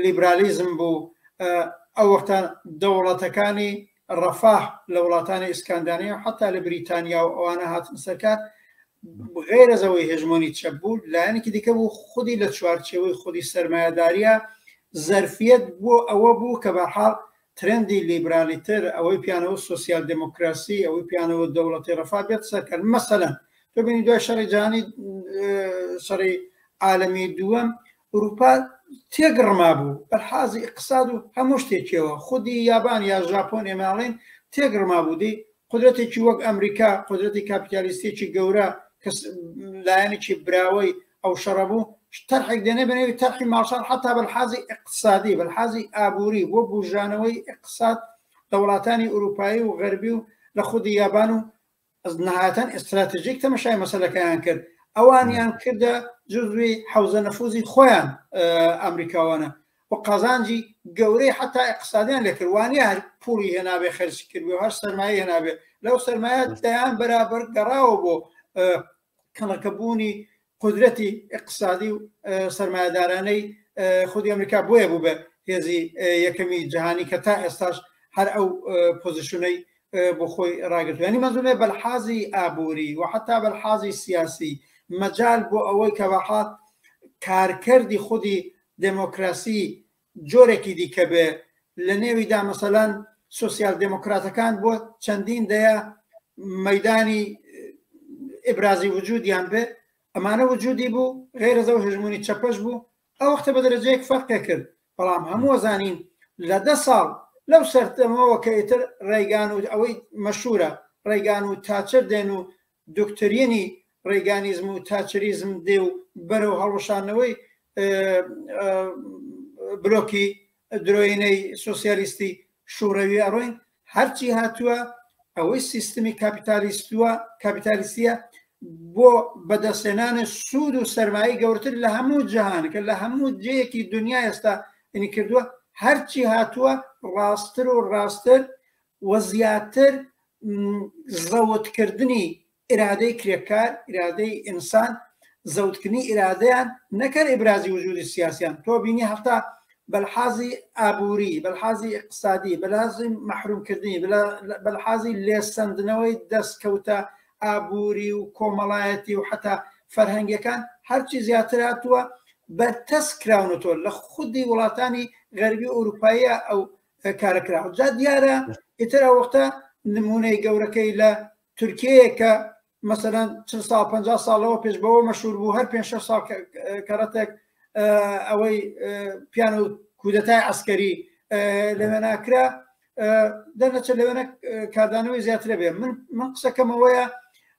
لیبرالیزم بوو ئەو وەختە دەوڵەتەکانی ڕەفاه لە وڵاتانی ئیسکاندانیا و حتا لە بریتانیا و ئەوانە هاتن سەرکار غێرەزەوەی هێژمۆنی چەپ بوو لایەنێکی دیکە بوو خودی لە چوارچێوەی خودی سەرمایەداریە زەرفیەت بۆ ئەوە بوو کە بەحاڵ ترندی لیبرالیتر ئەوەی پیانەوە سۆسیال دموکراسی ئەوەی پیانەوە دەوڵەتی ڕەفاه بێت سەرکار مەسەلەن تۆ بینی دوای شەڕی جیهانی شەڕی عالەمی دووەم ئوروپا تێگڕما بوو بەرحازی اقتصاد و هەموو شتێکیەوە خودی یابان یا ژاپۆن ئێماڵین تێگڕما بوو دی قدرەتێکی وەک ئەمریکا قدرەتی کاپیتالیستێکی گەورە کە لایەنێکی براوەی ئەو شەڕە بوو تەرحێک دێنێ بنێوی تەرحی ماڵشار حتا بەلحازی اقتصادی بەلحازی ئابووری بۆ بوژانەوەی اقتصاد لە وڵاتانی ئوروپایی و غەربی و لە خودی یابان و نهایەتەن ئستراتیژیک تەمەشای مەسەلەکەیان کرد ئەوانیان کردە جزوی حوزە نەفوزی خۆیان ئەمریکاوانە و قەزانجی گەورەی حتا اقتصادیان لێکردوانە هەر پوڵی هێنابێ خەرج کردبێ و هەر سەرمایە هێنابێ لەو سەرمایە دەیان بەرابەر گەڕاوە بۆ کەڵەکەبوونی قدرەتی اقتصادی و سەرمایەدارانەی خودی ئەمریکا بۆیە بوو بە هێزی یەکەمی جیهانی کە تا ئێستاش هەر ئەو پۆزیشنەی بۆ خۆی ڕاگرتووە ینی مەزومێ بەلحازی ئابووری و حتا بەلحازی سیاسی مەجال بۆ ئەوەی کە بەحاڵ کارکردی خودی دموکراسی جۆرێکی دیکە بێ لە نێویدا مەسەلەن سۆسیال دموکراتەکان بۆ چەندین دەیە مەیدانی ئیبرازی وجودیان بێ ئەمانە وجودی بوو غێرەزە و هێژمۆنی چەپەش بوو ئەو وەختە بە دەرەجەیەک فەرقێ کرد بەڵام هەموو زانین لە 10 ساڵ لەو سەرتەمەوە کە ئیتر ڕێگان و ئەوەی مەشهورە ڕێگان و تاچر دێن و دکتۆرینی ڕێگانیزم و تاچریزم دێ و بەرەو هەڵوەشانەوەی بلۆکی درۆینەی سۆسیالیستی شوڕەوی ئەڕۆین هەرچی هاتووە ئەوەی سیستمی کاپیتالیستیە بۆ بەدەستێنانە سوود و سەرمایی گەورەتر لە هەموو جیهان کە لە هەموو جەیەکی دنیا ئێستا ئینی کردووە هەرچی هاتووە ڕاستتر و ڕاستتر و زیاتر زەوتکردنی ئیرادەی کرێکار ئیرادەی ئینسان زەوتکردنی ئیرادەیان نەکەر ئیبرازی وجودی سیاسیان تۆ بینی هەتا بەلحازی ئابووری بەلحازی اقتصادی بەلحازی مەحرومکردنی بەلحازی لێسەندنەوەی دەستکەوتە ئابووری و کۆمەڵایەتی و حتا فەرهەنگیەکان هەرچی زیاتر هاتووە بەرتەس کراونەوە لە خودی وڵاتانی غەربی ئوروپاییە ئەو کارەکراوە جا دیارە ئیتر ئەوەختە نمونەی گەورەکەی لە تورکیەیە کە مەسەلەن 40 ساڵ 50 ساڵەوە پێش بەوە مەشهور بوو هەر 5-6 ساڵ کارەتێک ئەوەی پیان و کودەتای عەسکەری لەوێ ناکرا دەرنەچە لەوێنە کاردانەوەی زیاترە بێ من قسەکەمەوەیە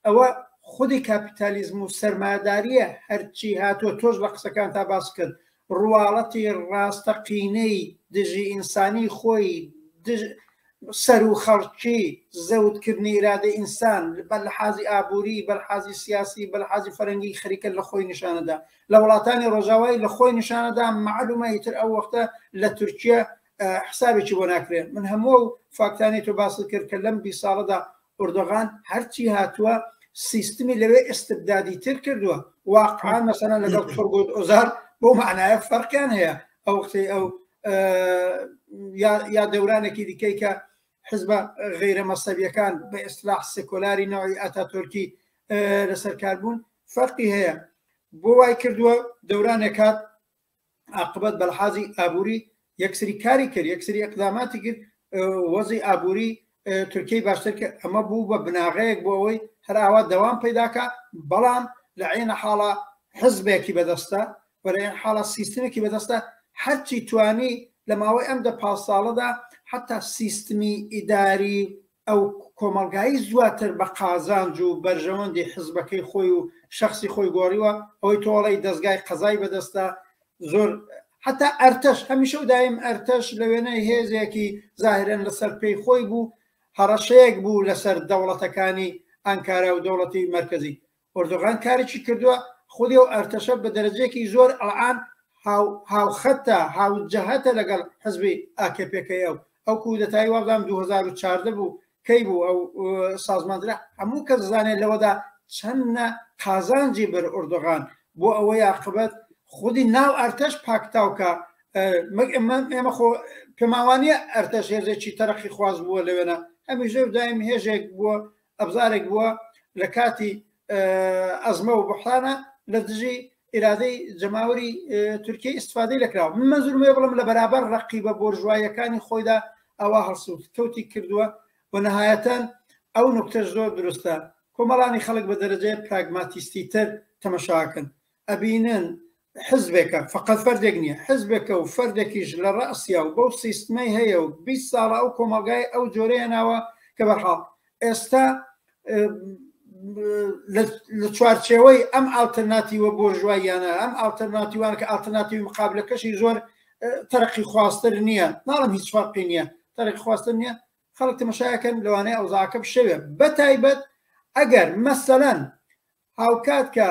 ئەوە خودی کاپیتالیزم و سەرمایەداریە هەرچی هاتووە تۆش بە قسەکان تا باس کرد ڕواڵەتی ڕاستەقینەی دژی ئینسانی خۆی سەر و خەڵکی زەوتکردنی ئیرادەی ئینسان بەلحازی ئابووری بەلحازی سیاسی بەلحازی فەرەنگی خەریکە لە خۆی نیشانەدا لە وڵاتانی ڕۆژاوایی لە خۆی نیشانەدا معلومە ئیتر ئەو وەختە لە تورکیا حسابێکی بۆ ناکرێت من هەموو فاکتانی تۆ باس کرد کە لەم 20 ساڵەدا ئوردۆغان هەرچی هاتووە سیستمی لەوێ ئستبدادی تر کردووە واقعان مەسەلەن لەگەڵ تۆرگۆت ئۆزار بۆ معنایە فەرقیان هەیە ئەو وەختی ئەو یا دەورانێکی دیکەی کە حزب غیرە مەسەبیەکان بە ئیسلاح سکۆلاری نەوەی ئاتاتورکی لەسەر کاربوون فەرقی هەیە بۆ وای کردووە دەورانێک کات عاقبەت بەلحازی ئابووری یەکسری کاری کرد یەکسری ئەقداماتی کرد وەزی ئابووری تورکیای باشتر کە ئەمە بوو بە بناغەیەک بۆ ئەوەی هەر ئاوا دەوام پەیداکە بەڵام لە عینە حاڵە حزبێکی بەدەستە وە لە عین حاڵە سیستمێکی بەدەستە هەرچی توانی لە ماوەی ئەم 5 ساڵەدا حتا سیستمی ئیداری ئەو کۆمەلگایی زواتر بە قازانج و بەرژەوەندی حزبەکەی خۆی و شخصی خۆی گۆڕیوە ئەوەی تۆڵی دەستگای قەزای بەدەستە زۆر حتا ئەرتەش هەمیشە و دایم ئەرتەش لە وێنەی هێزێکی زاهرەن لەسەر پێی خۆی بوو هەڕەشەیەک بوو لەسەر دەوڵەتەکانی ئەنکارا و دەوڵەتی مرکزی ئۆردۆغان کارێکی کردووە خودی و ئەرتەشە بە دەرەجێکی زۆر ئەڵعان هاوخەتە هاوجەهەتە لەگەڵ حزبی ئاکێپێکەکەی ئەو کودەتایی وابدام 2014 بوو کەی بوو ئەو سازماندرا هەموو کەس زانێت لەوەدا چەندە قازانجی بەر ئۆردۆغان بۆ ئەوەی عاقبەت خودی ناو ئەرتەش پاکتاوکە ئێمە خۆ پێماوانیە ئەرتەش هێزێکی تەرەقی خواز بووە لەوێنە هەمیشە دایم هێژێک بووە ئەبزارێک بووە لە کاتی ئەزمە و بحرانە لە دژی ئیرادەی جەماوەری تورکیای ئیستفادەی لەکراوە من مەزورمێ بڵم لە بەرابەر ڕەقیبە بۆرژواییەکانی خۆیدا ئەوە هەڵسووت کەوتی کردووە و نەهایەتەن ئەو نوکتەش زۆر دروستە کۆمەڵانی خەڵک بە دەرەجەی پراگماتیستی تر تەمەشاکەن ئەبینن حزبێکە فقط فەردێک نییە حزبێکە و فەردێکیش لە ڕاستیا و بەو سیستمەی هەیە و 20 ساڵە ئەو کۆمەلگای ئەو جۆرەیە ناوە کە بەرحاڵ ئێستا لە چوارچێوەی ئەم ئالتەرناتیوە بۆرژواییانە ئەم ئالتەرناتیوان کە ئالتەرناتیوی مقابلەکەشی زۆر تەرەقی خواستر نییە ناڵم هیچ فەرقی نییە تەرەقی خواستر نییە خەڵک تەماشایەکەن لەوانەیە ئەوزاکە بشەوێ بەتایبەت ئەگەر مەسەلەن هاوکات کە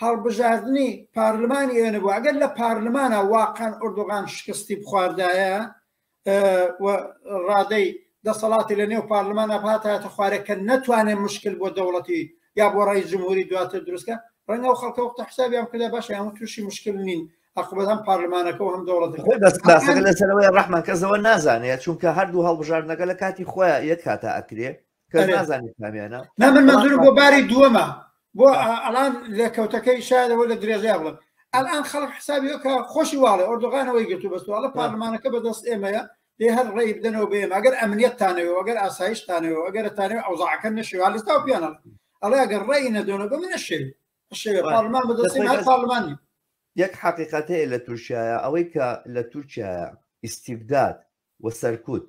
هەڵبژاردننی پارلمانی ئێنە بوو ئەگەر لە پارلمانە واقعاً ئۆردۆغان شکستی بخواردایە ڕادەی دەسەڵاتی لە نێو پارلمانە هاتایەتە خوارێککە نەتوانێت مشکل بۆ دەوڵەتی یا بۆ ڕای جمهوری دواتر دروستکە ڕەنگە و خەڵکە وەختە حسابیان کردە باشە هەموو تووشی مشکل نین عقبەت هەم پارلمانەکە و هەم دەوڵەتی دەستگە لەسەرەوەی ڕەحمان کەسەوە نازانێت چونکە هەردوو هەڵبژاردنەکە لە کاتی خۆیان یەک کاتە ئەکرێ کە نازانێت کامیانە نا من مەزورم بۆ باری دووەمە بۆ ئەڵان لە کەوتەکەی شایدەوە لە درێژەیە بڵم ئەلان خەڵک حسابی کە خۆشی واڵێ ئۆردۆغانەوەی گرتو بەستوواڵە پارلمانەکە بەدەست ئێمەیە لێ هەر ڕێی بدەنەوە بێم ئەگەر ئەمنیەتتانەوە ئەگەر ئاسایشتانەوە ئەگەرتانەوە ئەوزاعەکە نەشێوا لەستا پیانە ئەڵێ ئەگەر ڕێی نەدۆنەوە بە منە شێوێ پارلمان بەدەستی هەر پارلمانی یەک حقیقەت هەیە لە تورکیایە ئەوەی کە لە تورکیایە ئیستیبداد و سەرکوت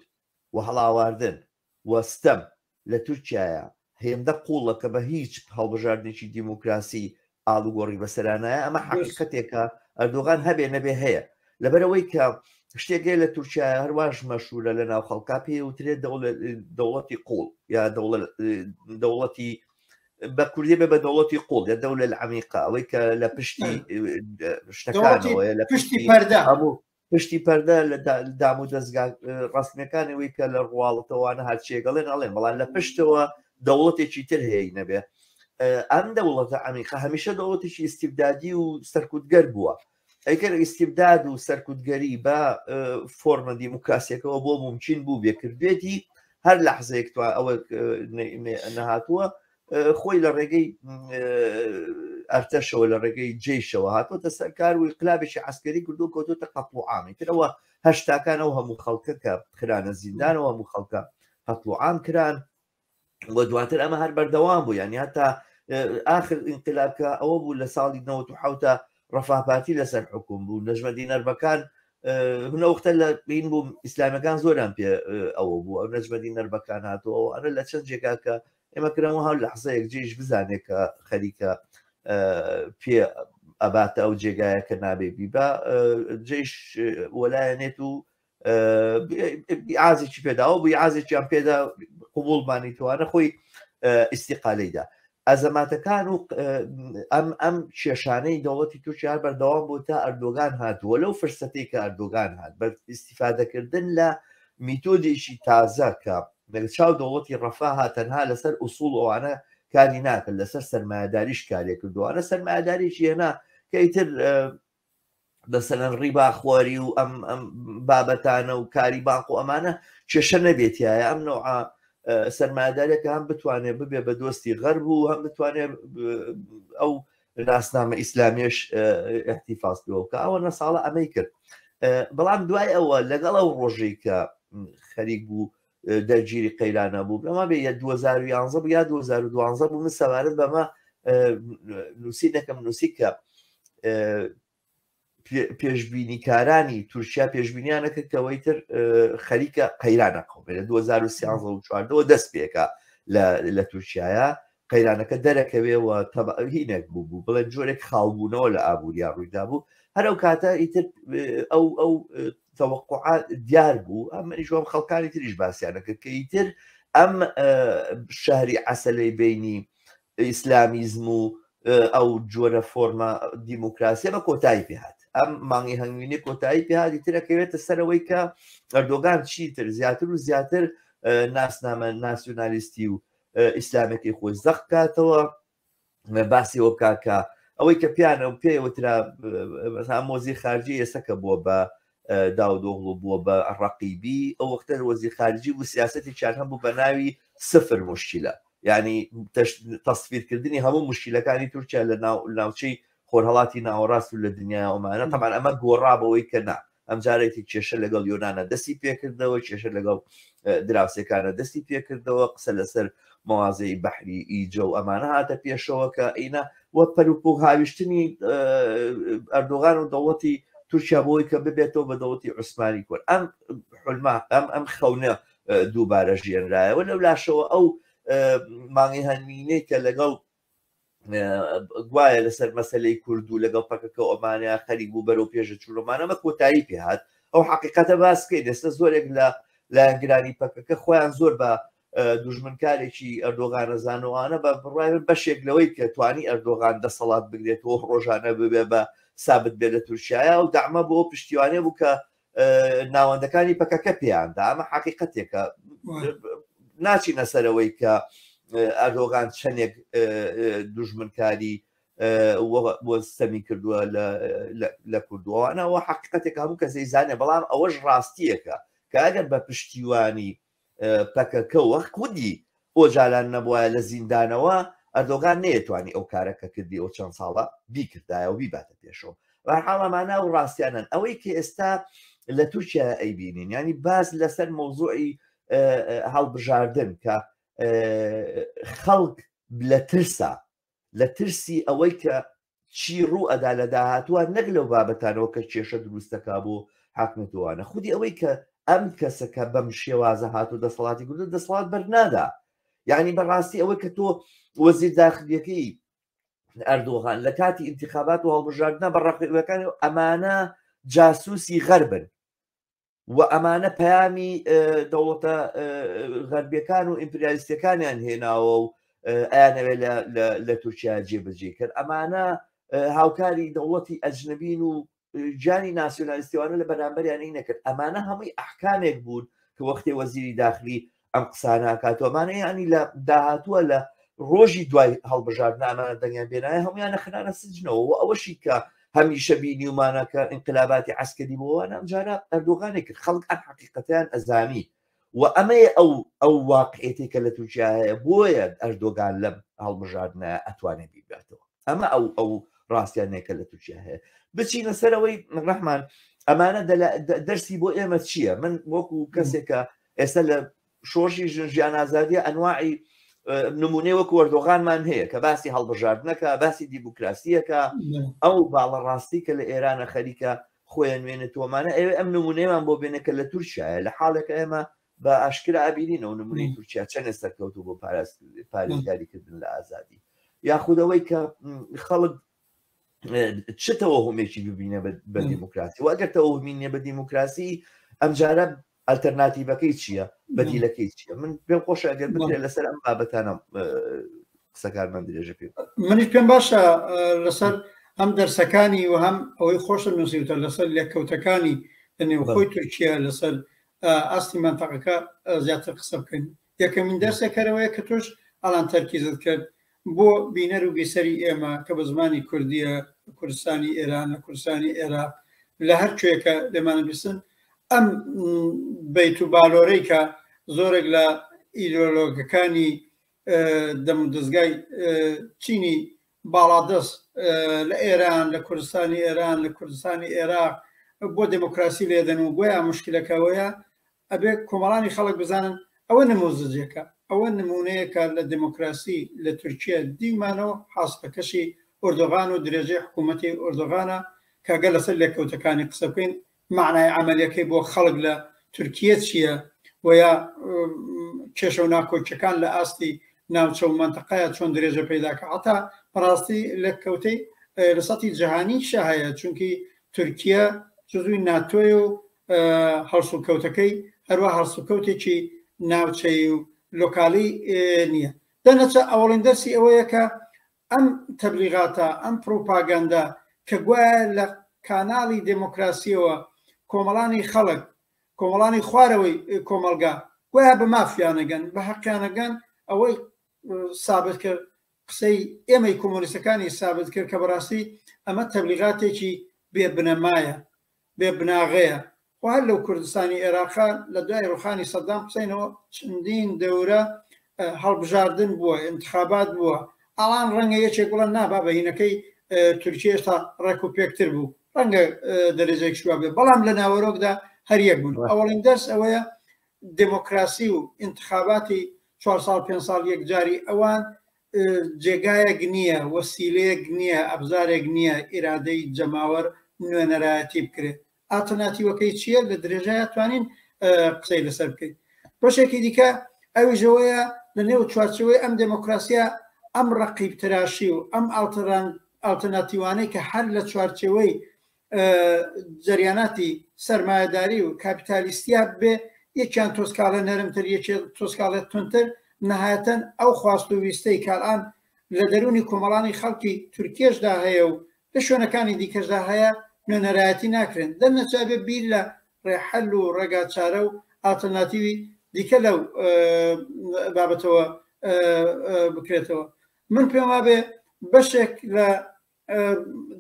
و هەڵاواردن وەستەم لە تورکیایە هێندە قوڵە کە بە هیچ هەڵبژاردنێکی دیموکراسی ئاڵوگۆڕی بەسەرانایە ئەمە حقیقەتێکە ئەردۆغان هەبێ نەبێ هەیە لەبەرەوەی کە شتێکێ لە تورکیایە هەرواش مەشهورە لە ناو خەڵکا پێ وترێت دەوڵەتی قوڵ یا دەوڵەتی بە کوردی بێ بە دەوڵەتی قوڵ یا دەولە العەمیقا ئەوەی کە لە پشتی شتەکانەوە لە پشتی پەردە لە دام و دەستگا ڕاستمیەکانەوەی کە لە ڕواڵەتەوانە هەرچێگەڵێن ئەڵێن بەڵام لە پشتەوە دەوڵەتێکی تر هەیە نەبێ ئەم دەوڵەتە عەمیقا هەمیشە دەوڵەتێکی ئیستیبدادی و سەرکوتگەر بووە ئەگەر ئیستیبداد و سەرکوتگەری بە فۆرمە دیموکراسیەکەەوە بۆ ممکن بوو بێکردێتی هەر لەحزەیەک تو ئەوە نەهاتووە خۆی لە ڕێگەی ئەرتەشەوە لە ڕێگەی جێیشەوە هاتوۆتە سەرکار و ئینقلابێکی عەسکەری کردو کەوتۆتە قەتڵ و عامی ترەوە هەشتاکان ئەو هەموو خەڵکە کە خرانە زیندانەوە هەموو خەڵکە قەتڵ و عام کران وە دواتر ئەمە هەر بەردەوام بوو یعنی هەتا ئاخر ئینقلابکە ئەوە بوو لە ساڵی 1970 ڕەفاپاتی لەسەر حکوم بوو نەژمەدی نەربەکان هەوختە لە بین بوو ئیسلامەکان زۆران پێ ئەوە بوو ئەو نەژمەدی نەربەکان هاتووە ئەرە لە چەند جێگا کە ئێمە کرەوە هەڵ لەحزەیەک جێش بزانێت کە خەریکە پێ ئەباتە ئەو جێگایە کە نابێبی بە جێش وەلایەنێت و ئازێکی پێداوە بووی ئازێکیان پێدا قوبوڵمانی توانە خۆی ئیستیقالەیدا ئەزەماتەکان و ئەم کێشانەی دەوڵەتی تورکیا بەردەوام بوو تا ئەردۆغان هاتووە لەو فرسەتەی کە ئەردۆغان هات بە ئیستیفادەکردن لە میتۆدێکی تازە کە چاو دەوڵەتی ڕەفاه هاتەنها لەسەر ئوسوڵ ئەوانە کاری ناکرد لەسەر سەرمایهداریش کارێک کردووانە سەرمایهداریشی هێنا کە ئیتر دەسەلەن ڕیباخۆری و ئەم بابەتانە و کاری بانق و ئەمانە کێشە نەبێتیایە ئەم نوع سەرمایه‌دارێکە هەم بتوانێت ببێ بە دۆستی غەرب و هەم بتوانێت ئەو ناسنامە ئیسلامیش احتیفاظ بێەوە کە ئەوە نەساڵە ئەمەی کرد. بەڵام دوای ئەوە لەگەڵ ئەو ڕۆژەی کە خەریک بوو دەرگیری قەیرانە بوو بەما بێ 2011 یا 2012 بوو من سەوارت بەمە نووسینەکەم نووسی کە پێشبینیکارانی تورکیا پێشبینیانەکە کەەوەی تر خەریکە قەیرانە قومێ لە 2013 دەست پێکە لە تورکیایە قەیرانەکە دەرەکەوێەوە هینێک بوو بڵێن جۆرێک خاڵبوونەوە لە ئابووریا ڕوویدا بوو هەرو کاتە ئیتر ئەو تەوەقعات دیار بوو ئەمەریشۆم خەڵکانی تریش باسییانەکە کە ئیتر ئەم شاری عەسەلەی بینی ئیسلامیزم و ئەو جۆرە فۆرمە دیموکراسی بە کۆتایی پێهات ئەم مانگی هەنگوینی کۆتایی پێهاتی ترەکەوێتە سەرەوەی کە ئەردۆگان چیتر زیاتر و زیاتر ناسنامە ناسیۆنالیستی و ئیسلامەکەی خۆی زەخ کاتەوە باسی وە بکاکە ئەوەی کە پیانە و پێوترا مۆزی خارجی ئێسەکە بووە بە داودۆغڵ بووە بە ڕەقیبی ئەو وەختە وەزیر خارجی بوو سیاسەتی چار هەبوو بە ناوی سفر مشکلە یعنی تەسفیرکردنی هەموو مشکلەکانی تورکیا لە ناوچەی خۆرهەڵاتی ناوەڕاست و لە دنیای ئەومانە تەمان ئەمە گۆڕابەوەی کە نا ئەم جارێتی کێشە لەگەڵ یۆنانە دەستی پێکردەوە کێشە لەگەڵ دراوسەکانە دەستی پێکردەوە قسە لەسەر مەوازەی بەحری ئیجە و ئەمانە هاتە پێشەوە کە ئینە وە پەروپۆ هاویشتنی ئەردۆغان و دەوڵەتی تورکیا بۆی کە ببێتەوە بە دەوڵەتی عوسمانی کورد ئەم حلما ئەم خەونە دووبارە ژێنرایەوە لەو لاشەوە ئەو مانگی هەنوینەی کە لەگەڵ گوایە لەسەر مەسەلەی کورد و لەگەڵ پەکەکە ئۆمانیا خەریک بوو بەرەو پێشە چوورۆمانەمە کۆتایی پێهات ئەو حقیقەتە باسکەی دەستە زۆرێک لە لایەنگرانی پەکەکە خۆیان زۆر بە دوژمنکارێکی ئەردۆغانە زانوانە بە بڕای بەشێک لەوەی کە توانی ئەردۆغان دەسەڵات بگرێتەوە ڕۆژانە ببێ بە سابت بێ لە تورکیایە و دامە بۆ پشتیوانێ بوو کە ناوەندەکانی پەکەکە پێیاندا ئەمە حقیقەتێکە ناچینە سەرەوەی کە ئەردۆغان چەندێک دوژمنکاری بۆ سەمی کردووە لە کوردووانەوە حقیقەتێک هەموو کەسەی زانێ بەڵام ئەوەش ڕاستیەکە کە ئەگەر بە پشتیوانی پەکەکە وەخت کودی ئۆجاران نەبووە لە زیندانەوە ئەردۆغان نەیەتوانی ئەو کارەکە کردی ئەو چەند ساڵە بیکردایە و بیباتە پێشەوە بەحاڵەمانە و ڕاستیانن ئەوەی کە ئێستا لە تورکیا ئەیبینین ینی باز لەسەر مۆزوعی هەڵبژاردن کە خەڵک لە ترسا لە ترسی ئەوەی کە چی ڕوو ئەدا لە داهاتووە نەک لەو بابەتانەوە کە کێشە دروستەکە بۆ حاکمێتوانە خودی ئەوەی کە ئەم کەسەکە بەم شێوازە هاتو دەسەڵاتی گوردە دەسەڵات بەرنادا یعنی بەڕاستی ئەوەی کە تۆ وەزیر داخلیەکەی ئەردۆغان لە کاتی ئینتیخابات و هەڵبژاردنە بە ڕەقیبەکانی ئەمانە جاسووسی غەربن و ئەمانە پەیامی دەوڵەتە غەربیەکان و ئیمپریالیستەکانیان هێناوە و ئەیانەوێت لە تورکیا جێبەجێ کرد ئەمانە هاوکاری دەوڵەتی ئەجنەبین و جانی ناسیۆنالیستیوانە لە بەرامبەریانەی نەکرد ئەمانە هەمووی ئەحکامێک بوون کە وەختی وەزیری داخلی ئەم قساناکاتوەمانە ینی لە داهاتووە لە ڕۆژی دوای هەڵبژاردن ئەمانە دەنگیان بێنایە هەمویانە خنانە سجنەوە و ئەوەشی کە هەمیشە بینی ومانەکە ئینقلاباتی عەسکەری بۆوانە ئەمجارە ئەردۆغانێک کرد خەڵک ئەم حەقیقەتیان ئەزانی و ئەمەیە ئەو واقعێتی کە لە تورکیا هەیە بۆیە ئەردۆغان لەم هەڵبژاردنە ئەتوانێت بیباتەوە ئەمە ئەو ڕاستیانێکە لە تورکیا هەیە بچینە سەرەوەی ڕەحمان ئەمانە دەرسی بۆ ئێمە چییە من وەکو کەسێکە ئێستا لە شۆڕشی ژیان ئازادیە ئەنواعی نمونەی وەکو ئەردۆغانمان هەیە کە باسی هەڵبژاردنەکە باسی دیموکراسیەکە ئەو باڵەڕاستی کە لە ئێرانە خەریکە خۆیان وێنێتوەمانە ئێوە ئەم نمونەیەمان بۆ بێنەکە لە تورکیایە لە حاڵێکە ئێمە بە ئاشکرا ئابینینەوە نمونەی تورکیا چەندە سەرکەوتوو بۆ پارێزگاریکردن لە ئازادی یاخودەوەی کە خەڵک چ تەوەهومێکی ببینە بە دیموکراسی و ئەگەر تەوەهمینە بە دیموکراسی ئەمجارە ئەلتەرناتیڤەکەی چییە بەدیلەکەی چییە من پێم خۆشە ئەگەر بکرێت لەسەر ئەم بابەتانە قسەکارمان درێژە پێ منیش پێم باشە لەسەر ئەم دەرسەکانی و هەم ئەوەی خۆشە نووسیوتە لەسەر لێککەوتەکانی لەنێوخۆی تورکیا لەسەر ئاستی منتەقەکە زیاتر قسە بکەین یەکەمین دەرسێکەرەوەیە کە تۆش ئەڵان تەرکیزت کرد بۆ بینەر و بیسەری ئێمە کە بە زمانی کوردیە کوردستانی ئێران لە کوردستانی عێراق لە هەر کوێکە لێمانە بیستن ئەم بەیت و بالۆرەی کە زۆرێک لە ئیدۆلۆگەکانی دەمودەستگای چینی باڵادەست لە ئێران لە کوردستانی ئێران لە کوردستانی عێراق بۆ دموکراسی لێدەن و گویا مشکلەکەوەیە ئەبێ کۆمەڵانی خەڵک بزانن ئەوە نموزجێکە ئەوە نمونەیەکە لە دموکراسی لە تورکیا دیمانەوە حاسبەکەشی ئۆردۆغان و درێژەی حکوومەتی ئۆردۆغانە کاگە لەسەر لێکەوتەکانی قسە بکەین معنای عملیەکەی بۆ خەڵک لە تورکیە چییە ویا کێشە و ناکۆچەکان لە ئاستی ناوچە و منتەقەیە چۆن درێژە پەیداکە هەتا بەڕاستی لەکەوتەی لە سەتی جەهانی هەیە چونکی تورکیا جزوی ناتۆی و هەڵسوکەوتەکەی هەروە هەڵسوکەوتێکی ناوچەی و لۆکالی نییە دەنەچە ئەوڵین دەرسی ئەوەیە کە ئەم تەبلیغاتە ئەم پرۆپاگاندا کە گوایە لە کاناڵی دموکراسیەوە کۆمەڵانی خەڵک کۆمەڵانی خوارەوەی کۆمەلگا گویا بە مافیانەگەن بە حەقیانەگەن ئەوەی سابت کرد قسەی ئێمەی کۆمۆنیستەکانی سابت کرد کە بەڕاستی ئەمە تەبلیغاتێکی بێبنەمایە بێبناغەیە هەر لەو کوردستانی عێراقا لە دوای ڕوخانی سەدام حوسێنەوە چەندین دەورە هەڵبژاردن بووە انتخابات بووە ئەڵان ڕەنگە یەکێک وڵە نابا بەهینەکەی تورکیا ئێستا ڕێک و پێکتر بوو ڕەنگە دەرەجێک شووا بێ بەڵام لە ناوەڕۆکدا هەر یەک بوون ئەوڵین دەرس ئەوەیە دموکراسی و انتخاباتی 4 ساڵ 5 ساڵ یەکجاری ئەوان جێگایەک نییە وەسیلەیەک نییە ئەبزارێک نییە ئیرادەی جەماوەر نوێنەرایەتی بکرێت ئاتەرناتیڤەکەی چییە لە درێژایە توانین قسەی لەسەر بکەین بەشێکی دیکە ئەویژەوەیە لە نێو چوارچەوەی ئەم دموکراسیە ئەم ڕەقیب تراشی و ئەم ئالتەرناتیوانەی کە هەر لە چوارچەوەی جەریاناتی سەرمایەداری و کاپیتالیستیا بێ یەکیان تۆسکاڵە نەرمتر یەکێ تۆسکاڵێت تونتر نەهایەتەن ئەو خواست و ویستەی کاڵان لە دەرونی کۆمەڵانی خەڵکی تورکیەشدا هەیە و لە شوێنەکانی دیکەشدا هەیە نوێنەرایەتی ناکرێن دەرنەچابێ بیر لە ڕێحەل و ڕێگاچارە و ئالتەرناتیوی دیکە لەو بابەتەوە بکرێتەوە من پێم وابێ بەشێک لە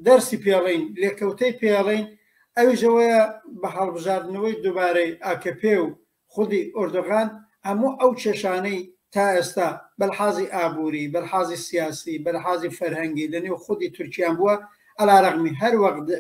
دەرسی پێڵین لێکەوتەی پێڵین ئەویژەوەیە بە هەڵبژاردنەوەی دووبارەی AKP و خودی ئۆردۆغان هەموو ئەو کێشانەی تا ئێستا بەلحازی ئابووری بەلحازی سیاسی بەلحازی فەرهەنگی لەنێو خودی تورکیان بووە ئەلاڕەغمی هەر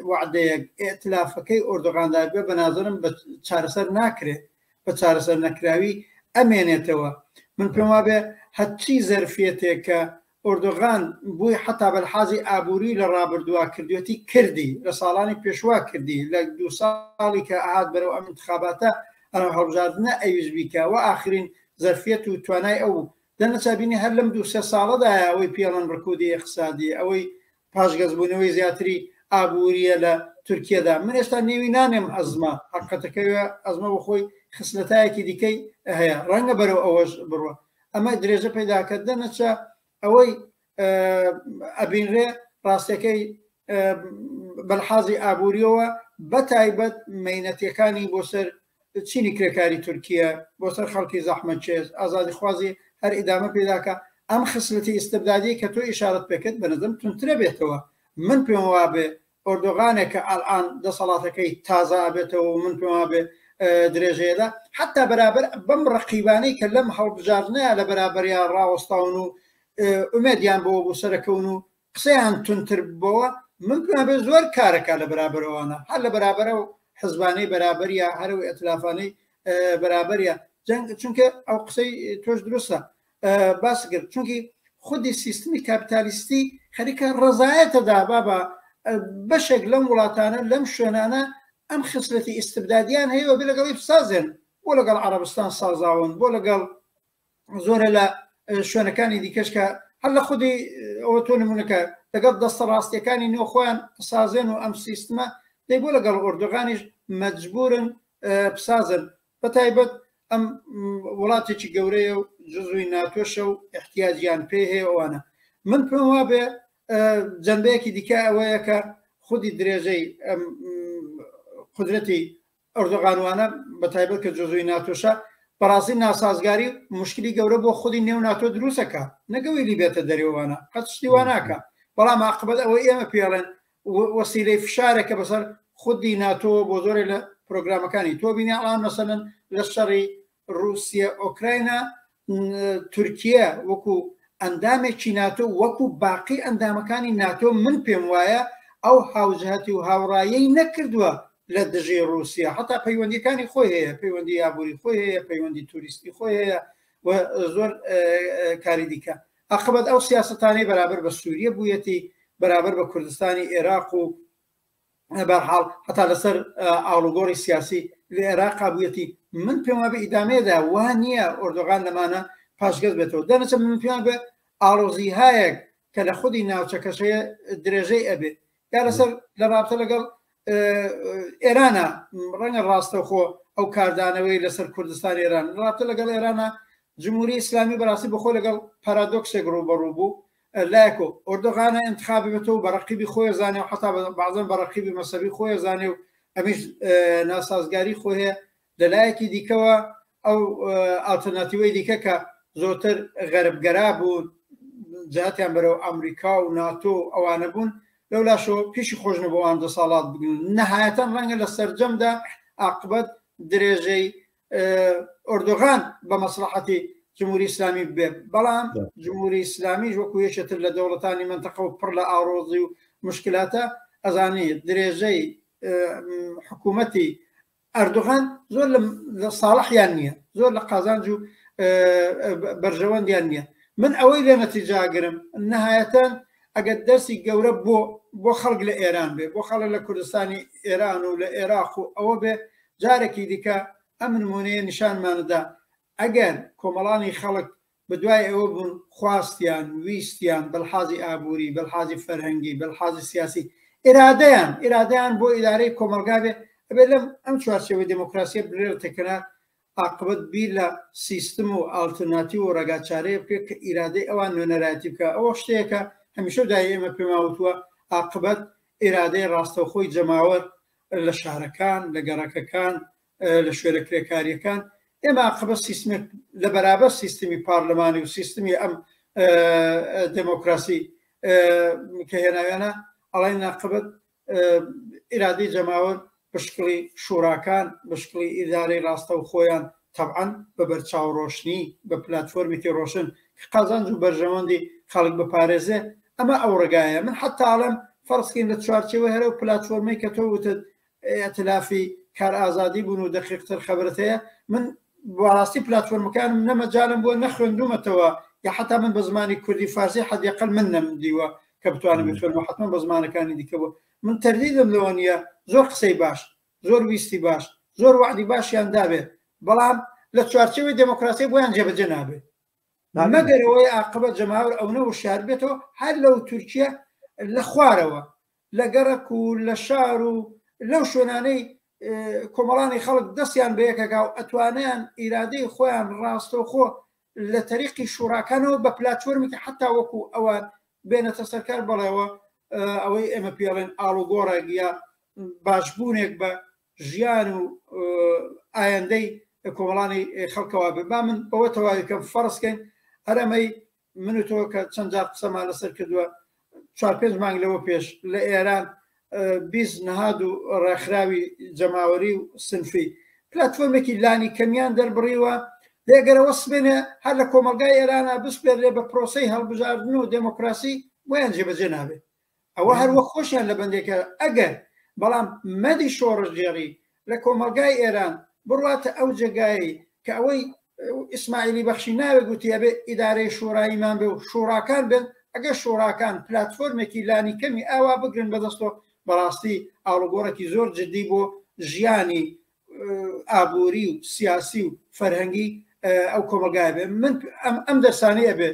وعدەیەک ئێتلافەکەی ئۆردۆغاندا بێ بە نازرم بە چارەسەر ناکرێت بە چارەسەر نەکراوی ئەمێنێتەوە من پێم وابێ هەرچی زەرفێتێک کە ئۆردۆغان بووی حتا بەلحازی ئابووری لە ڕابردووا کردوێتی کردی لە ساڵانی پێشوا کردی لە 2 ساڵی کە ئاهات بەرەو ئەم انتخاباتە ئەنە هەڵبژاردنە ئەویش بیکە و ئاخرین زەرفێت و توانای ئەو دەنەچابینی هەر لەم 2-3 ساڵەدایە ئەوەی پێڵەن ڕکودی اقتصادی ئەوەی پاشگەزبوونەوەی زیاتری ئابووریە لە تورکیەدا من ئێستا نێوی نانێم ئەزمە حقەتەکەوە ئەزمە بۆ خۆی خستەتایەکی دیکەی هەیە ڕەنگە بەرەو ئەوەش بڕوە ئەمە درێژە پەیداکردە نەچە ئەوەی ئەبینرێ ڕاستەکەی بەلحازی ئابووریەوە بە تایبەت مەینەتیەکانی بۆ سەر چینی کرێکاری تورکیە بۆ سەر خەڵکی زەحمەتکێش ئازادی خوازی هەر ئیدامە پێداکە ئەم خسلەتی ئیستبدادی کە تۆ ئیشارەت پێکرد بەنظرم تونترە بێتەوە من پێم وابێ ئۆردۆغانێک کە ئەڵان دەسەڵاتەکەی تازا بێتەوە من پێم وابێ درێژەیەدا حتا بەرابەر بەم ڕقیبانەی کە لەم هەڵبژاردنەیە لە بەرابەریان ڕاوەستاون و ئومێدیان بۆ بۆ سەرەکەون و قسەیان تونتر بۆەوە من پێم وابێ زۆر کارەکە لە بەرابەرەوەوانە هەر لە بەرابەرە و حزبانەی بەرابەریە هەرەوەی ئەتلافانەی بەرابەریە جەنگ چونکە ئەو قسەی تۆش دروستە باس کرد چونکی خودی سیستمی کاپیتالیستی خەریکە ڕزایەتەدا بابا بەشێک لەم وڵاتانە لەم شوێنانە ئەم خسلەتی ئیستبدادیان هەیە بێ لەگەڵی بسازێن بۆ لەگەڵ عەرەبستان سازاون بۆ لەگەڵ زۆرە لە شوێنەکانی دیکەش کە هەر لە خودی ئەوە تۆ نمونونەکە لەگەڵ دەستە ڕاستیەکانی نێو خۆیان سازێن و ئەم سیستمە دەی بۆ لەگەڵ ئۆردۆغانیش مەجبورن بسازن بە تایبەت ئەم وڵاتێکی گەورەیە و جزوی ناتۆشە و احتیاجیان پێ هەیە ئەوانە من پێم وابێ جەنبەیەکی دیکە ئەوەیە کە خودی درێژەی قدرەتی ئۆردۆغانوانە بە تایبەت کە جزوی ناتۆشە بەڕاستی ناسازگاری مشکلی گەورە بۆ خودی نێو ناتۆ دروستەکە نەگەوەی لیبێتە دەرێوانە قەت شتی وا ناکە بەڵام عاقبەت ئەوەی ئێمە پێڵێن وەسیلەی فشارێکە بەسەر خودی ناتۆ بۆ زۆرێک لە پرۆگرامەکانی تۆ بینی ئەڵان مەسەلەن لە شەڕی رووسیا ئۆکراینە تورکیە وەکو ئەندامێکی ناتۆ وەکو باقی ئەندامەکانی ناتۆ من پێم وایە ئەو هاوجهەتی و هاوڕایەی نەکردووە لە دژی رووسیا حتا پەیوەندیەکانی خۆی هەیە پەیوەندی یابووری خۆی هەیە پەیوەندی توریستی خۆی هەیە و زۆر کاری دیکە عقبەت ئەو سیاستانەی بەرابەر بە سووریە بوویەتی بەرابەر بە کوردستانی عێراق و بەرحاڵ هەتا لەسەر ئاڵوگۆڕی سیاسی لە عێراقا بوویەتی من پێم وایە بە ئیدامەیەدا وا نییە ئۆردۆغان لەمانە پاشگەز بێتەوە دەنەچە من پێیان بە ئاڵۆزی هەیەک کە لە خودی ناوچەکەشەیە درێژەی ئەبێت یا لەسەر لە رابطە لەگەڵ ئێرانە ڕەنگە ڕاستەخۆ ئەو کاردانەوەی لەسەر کوردستان ئێران رابطە لەگەڵ ئێرانە جمهوری ئیسلامی بەڕاستی بەخۆ لەگەڵ پارادۆکسێک ڕوبەڕوو بوو لایەکۆ ئۆردۆغانە انتخابی بێتەوە بە ڕەقیبی خۆی زانێ و حتا بەعزەن بە ڕەقیبی مەسەبی خۆی زانێ و ئەمیش ناسازگاری خۆی هەیە لەلایەکی دیکەوە ئەو ئالتەرناتیڤی دیکە کە زۆرتر غەربگەرا بوون جهاتیان بەرەو ئەمریکا و ناتۆ ئەوانە بوون لەولاشۆ پیشی خۆشنە بۆ ئەم دەساڵات بگرن نەهایەتەن ڕەنگە لە سەرجەمدا عاقبەت درێژەی ئۆردۆغان بە مەسلحەتی جمهوری ئیسلامی بێ بەڵام جمهوری ئیسلامیش وەکو یەکێتر لە دەوڵەتانی منتەقە و پڕ لە ئاڕۆزی و مشکلاتە ئەزانێت درێژەی حکوومەتی ئەردوغان زۆر لە ساڵحیان نییە زۆر لە قازانج و بەرژەوەندیان نییە من ئەوەی لێ نەتیجاگرم نەهایەتەن ئەگەر دەرسی گەورە بۆ خەڵک لە ئێران بێ بۆ خەڵک لە کوردستانی ئێران و لە عێراق و ئەوە بێ جارێکی دیکە ئەم نمونەیە نیشانمانەدا ئەگەر کۆمەڵانی خەڵک بەدوای ئەوە بوون خواستیان ویستیان بەلحازی ئابووری بەلحازی فەرهەنگی بەلحازی سیاسی ئێرادەیان بۆ ئیدارەی کۆمەلگا بێ ئەبێ لەم ئەم چوارچێوەی دموکراسیە برێتەکەنا عاقبەت بیر لە سیستم و ئالتەرناتیڤ و ڕێگاچارەیە بکرێت کە ئیرادەی ئەوان نوێنەرایەتی بکە ئەوە شتەیەکە هەمیشە دای ئێمە پێماوتووە عاقبەت ئیرادەی ڕاستەوخۆی جەماوەر لە شارەکان لە گەڕەکەکان لە شوێرە کرێکاریەکان ئێمە عاقبەت سیستمێک لە بەرابەر سیستمی پارلەمانی و سیستمی ئەم دموکراسی کە هێناویانە ئەڵێن عاقبەت ئیرادەی جەماوەر بشکڵی شوراکان بشکڵی ئیدارەی ڕاستە و خۆیان طبعاً بە بەرچاوڕۆشنی بە پلتفۆرمێکی ڕۆشن قازانج و بەرژەوەندی خەڵک بپارێزێ ئەمە ئەو ڕێگایە من حتاڵم فەرزکەین لە چوارچێوە هەرە و پلتفۆرمەی کە تۆ وتت ئەتلافی کار ئازادی بوون و دەقیقتر خەبرت هەیە من بەڕاستی پلتفۆرمەکانم نەمەجالم بۆ نەخوێندومەتەوە یا حتا من بە زمانی کوردی فارسی حەدیقل من نەمدیوە کە بتوانم بخوێنمەوە حتما بە زمانەکانی دیکەوە من تەردیدم لەوە نییە زۆر قسەی باش زۆر ویستی باش زۆر وعدی باشیان دابێت بەڵام لە چوارچێوەی دموکراسی بۆیان جێبەجێ نابێت مەگەرەوەی عاقبەت جەماوەر ئەوە وشار بێتەوە هەر لەو تورکیا لە خوارەوە لە گەڕک و لە شار و لەو شوێنانەی کۆمەڵانی خەڵک دەستیان بە یەکەکە و ئەتوانیان ئیرادەی خۆیان ڕاستەوخۆ لە تەریقی شوراکانەوە بە پلتفۆرمێکی حتا وەکو ئەوان بێنەتە سەرکار بەڵێەوە ئەوەی ئێمە پێڵێن ئاڵوگۆڕێک یا باشبوونێک بە ژیان و ئایندەی کۆمەڵانی خەڵکەوە بێ با من بەوە تەواویکەم فەرزکەین هەرەمەی من و تۆ کە چەند جار قسەمان لەسەر کردووە 4-5 مانگ لەوە پێش لە ئێران 20 نەهاد و ڕێکخراوی جەماوەری و سنفی پلتفۆرمێکی لانی کەمیان دەربڕیوە لێگەرەوە سبێنێ هەر لە کۆمەلگای ئێرانە بسپێرێ بە پرۆسەی هەڵبژاردن و دموکراسی بۆیان جێبەجێ نابێت ئەوە هەروە خۆشیان لە بەندێکە ئەگەر بەڵام مەدی شۆڕژێڕی لە کۆمەلگای ئێران بڕاتە ئەو جێگایی کە ئەوەی ئیسماعیلی بەخشی ناوێ گوتی ئەبێ ئیدارەی شۆراییمان بێ و شوراکان بن ئەگەر شوراکان پلتفۆرمێکی لانی کەمی ئاوا بگرن بەدەستەوە بەڕاستی ئاڵوگۆڕێکی زۆر جدی بۆ ژیانی ئابووری و سیاسی و فەرهەنگی ئەو کۆمەلگای بێ من ئەم دەرسانەیە بێ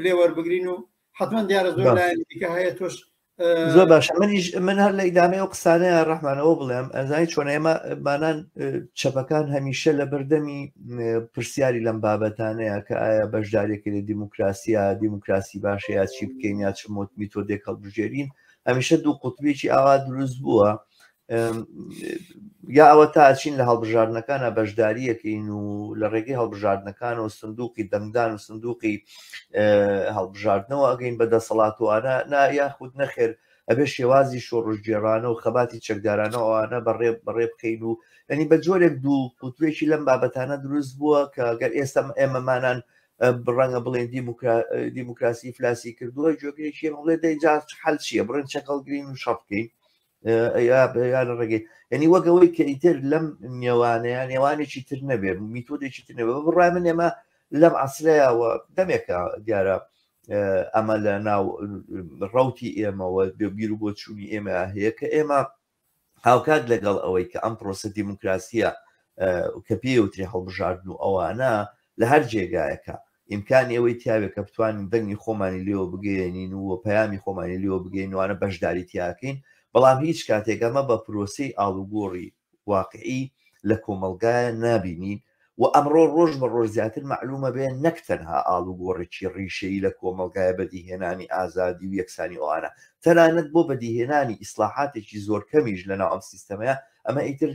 لێوەربگرین و حتما دیارە زۆر لایەن دیکە هەیە تۆش زۆر باشە من هەر لە ئیدامەی ئەو قسانەیە ڕەحمانەوە بڵێم ئەزانی چۆن ئێمە بانان چەپەکان هەمیشە لە بەردەمی پرسیاری لەم بابەتانەیە کە ئایا بەشدارێکی لە دیموکراسی باشە یا چی بکەین یا چ میتۆدێک هەڵبژێرین هەمیشە دوو قوتبێکی ئاوا دروست بووە یا ئەوە تا ئەچین لە هەڵبژاردنەکانە بەشداریەکەین و لە ڕێگەی هەڵبژاردنەکان و سندوقی دەنگدان و سندوقی هەڵبژاردنەوە ئەگەین بە دەسەڵاتوانە یاخود نەخێر ئەبێ شێوازی شۆڕژگێڕانە و خەباتی چەکدارانە ئەوانە بەڕێ بخەین و ینی بە جۆرێک دوو قوتوێکی لەم بابەتانە دروست بووە کە گەر ئێستا ئێمەمانان ڕەنگە بڵێن دیموکراسی فلاسی کردووە جۆگرێکی بڵێ دەیجا حەل چییە بڕێن چەکەڵگرین و شەڕکەین یا لە ڕێگەی ینی وەگەوەی کە ئیتر لەم نێوانەیە نێوانێکی تر نەبێ میتۆدێکی تر نەبێ بڕای من ئێمە لەم عسرەیەوە دەمێکە دیارە ئەمە لە ناو ڕوتی ئێمەوە بیر و بۆ چوونی ئێمە هەیە کە ئێمە هاوکات لەگەڵ ئەوەی کە ئەم پرۆسە دیموکراسیە کە پێوتری هەڵبژاردن و ئەوانە لە هەر جێگایەکە ئیمکانی ئەوەی تیاوێت کە بتوانین دەنگی خۆمانی لێوە بگەێنین و پەیامی خۆمانی لێوە بگەینوانە بەشداری تیاکەین بەڵام هیچ کاتێک ئەمە بە پرۆسی ئاڵوگۆڕی واقعی لە کۆمەلگایە نابینین و ئەمڕۆ ڕۆژ بە ڕۆژ زیاتر معلومە بێ نەک تەنها ئاڵوگۆڕێکی ڕیشەی لە کۆمەلگایە بەدیهێنانی ئازادی و یەکسانی ئەوانە تەنانەت بۆ بەدیهێنانی ئیسلاحاتێکی زۆر کەمیش لەناو ئەم سیستەمەیە ئەمە ئیتر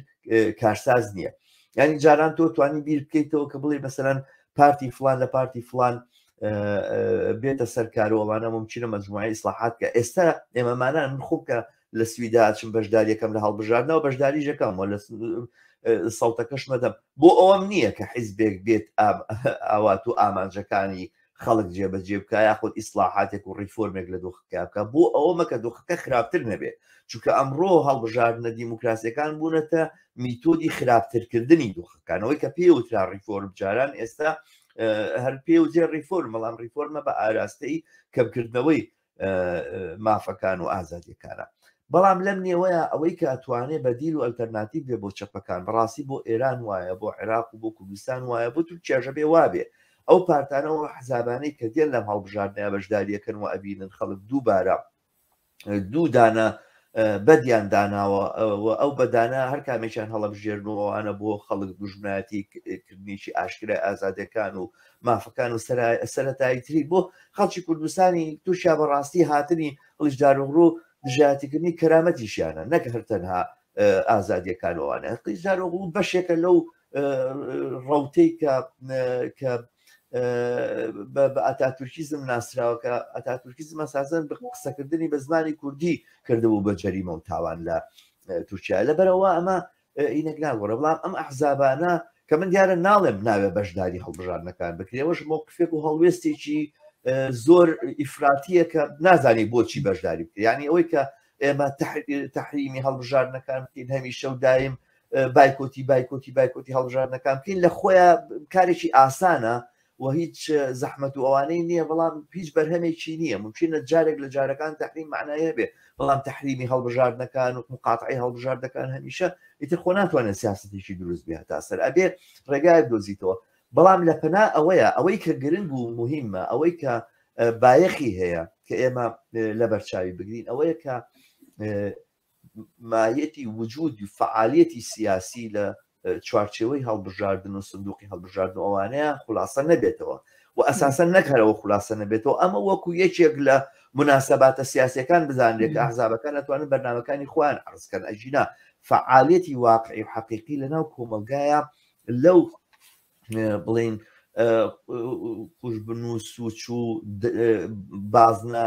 کارساز نییە ینی جاران تۆ توانی بیر بکەیتەوە کە بڵێ مەسەرەن پارتی فلان لە پارتی فلان بێتە سەرکارەوەوانە ممکنە مەجموعی ئیسلاحات کە ئێستا ئێمەمانان من خوب کە لە سویدا چم بەشداریەکەم لە هەڵبژاردنەوە بەشداری ژەکەمەوە لە سەڵتەکەش مەدەم بۆ ئەوەم نییە کە حیزبێک بێت ئاوات و ئامانجەکانی خەڵک جێبەجێ بکە یاخود ئیسلاحاتێک و ڕیفۆرمێک لە دۆخەکە بکە بۆ ئەوەمە کە دۆخەکە خراپتر نەبێت چونکە ئەمڕۆ هەڵبژاردنە دیموکراسیەکان بوونەتە میتۆدی خراپترکردنی دۆخەکانەوەی کە پێوترا ڕیفۆرم جاران ئێستا هەر پێ و جێ ڕیفۆرم بەڵام ڕیفۆرمە بە ئاراستەی کەمکردنەوەی مافەکان و ئازادیەکانە بەڵام لەم نێوەیە ئەوەی کە ئەتوانێت بەدیل و ئەلتەرناتیڤ بێ بۆ چەپەکان بەڕاستی بۆ ئێران وایە بۆ عێراق و بۆ کوردستان وایە بۆ تورکیاژە بێ وابێ ئەو پارتانەوە حزابانەی کە دێن لەم هەڵبژاردنەیە بەشداریەکەن و ئەبینن خەڵک دووبارە دوو دانە بەدیان داناوە ئەو بەدانە هەر کامێکیان هەڵەبژێرنەوەوانە بۆ خەڵک دوژمنایەتی کردنیشی ئاشکرای ئازادەکان و مافەکان و سەرەتایی تری بۆ خەڵکی کوردستانی تووشیا بەڕاستی هاتنی هەڵیشدارۆڕۆ دژایەتیکردنی کەرامەتیشیانە نەک هەر تەنها ئازادیەکانەوەوانە قیژدارۆغڵ بەشێکە لەو ڕەوتەی کە بە ئاتاتورکیزم ناسراوەکە ئاتاتورکیزم ئەساسەن بە قسەکردنی بە زمانی کوردی کردبوو بە جەریمە و تاوان لە تورکیا لەبەرەوە ئەمە ئینەک ناگۆڕە بەڵام ئەم ئەحزابانە کە من دیارە ناڵێم ناوێ بەشداری هەڵبژاردنەکان بکرێەوەش موقفێک و هەڵوێستێکی زۆر ئیفراتیە کە نازانی بۆچی بەشداری بکرێ ینی ئەوەی کە ئێمە تەحریمی هەڵبژاردنەکان بکەین هەمیشە و دایم بایکۆتی هەڵبژاردنەکان بکەین لە خۆیان کارێکی ئاسانە و هیچ زەحمەت و ئەوانەی نییە بەڵام هیچ بەرهەمێکی نییە ممکنە جارێک لە جارەکان تەحریم معنایە بێ بەڵام تەحریمی هەڵبژاردنەکان و مقاطعی هەڵبژاردنەکان هەمیشە ئیتر خۆ ناتوانێت سیاسەتێکی دروست بێت تا سەر ئەبێ ڕێگایەک دۆزیتەوە بەڵام لە پەنا ئەوەیە ئەوەی کە گرنگ و مهمە ئەوەی کە بایەخی هەیە کە ئێمە لە بەرچاوی بگرین ئەوەیە کە مایەتی وجودی فعالیەتی سیاسی لە چوارچێوەی هەڵبژاردن و سندوقی هەڵبژاردن ئەوانەیە خولاسە نەبێتەوە و ئەساسەن نەکەرەوە خولاسە نەبێتەوە ئەمە وەکو یەکێک لە مناسباتە سیاسەکەکان بزانێت ئەحزابەکان ئەتوانن بەرنامەکانی خۆیان عرضکەن ئەژینا فعالیەتی واقعی و حەقیقی لەناو کۆمەلگایە لەو بڵین قوشبنووس و چوو بازنە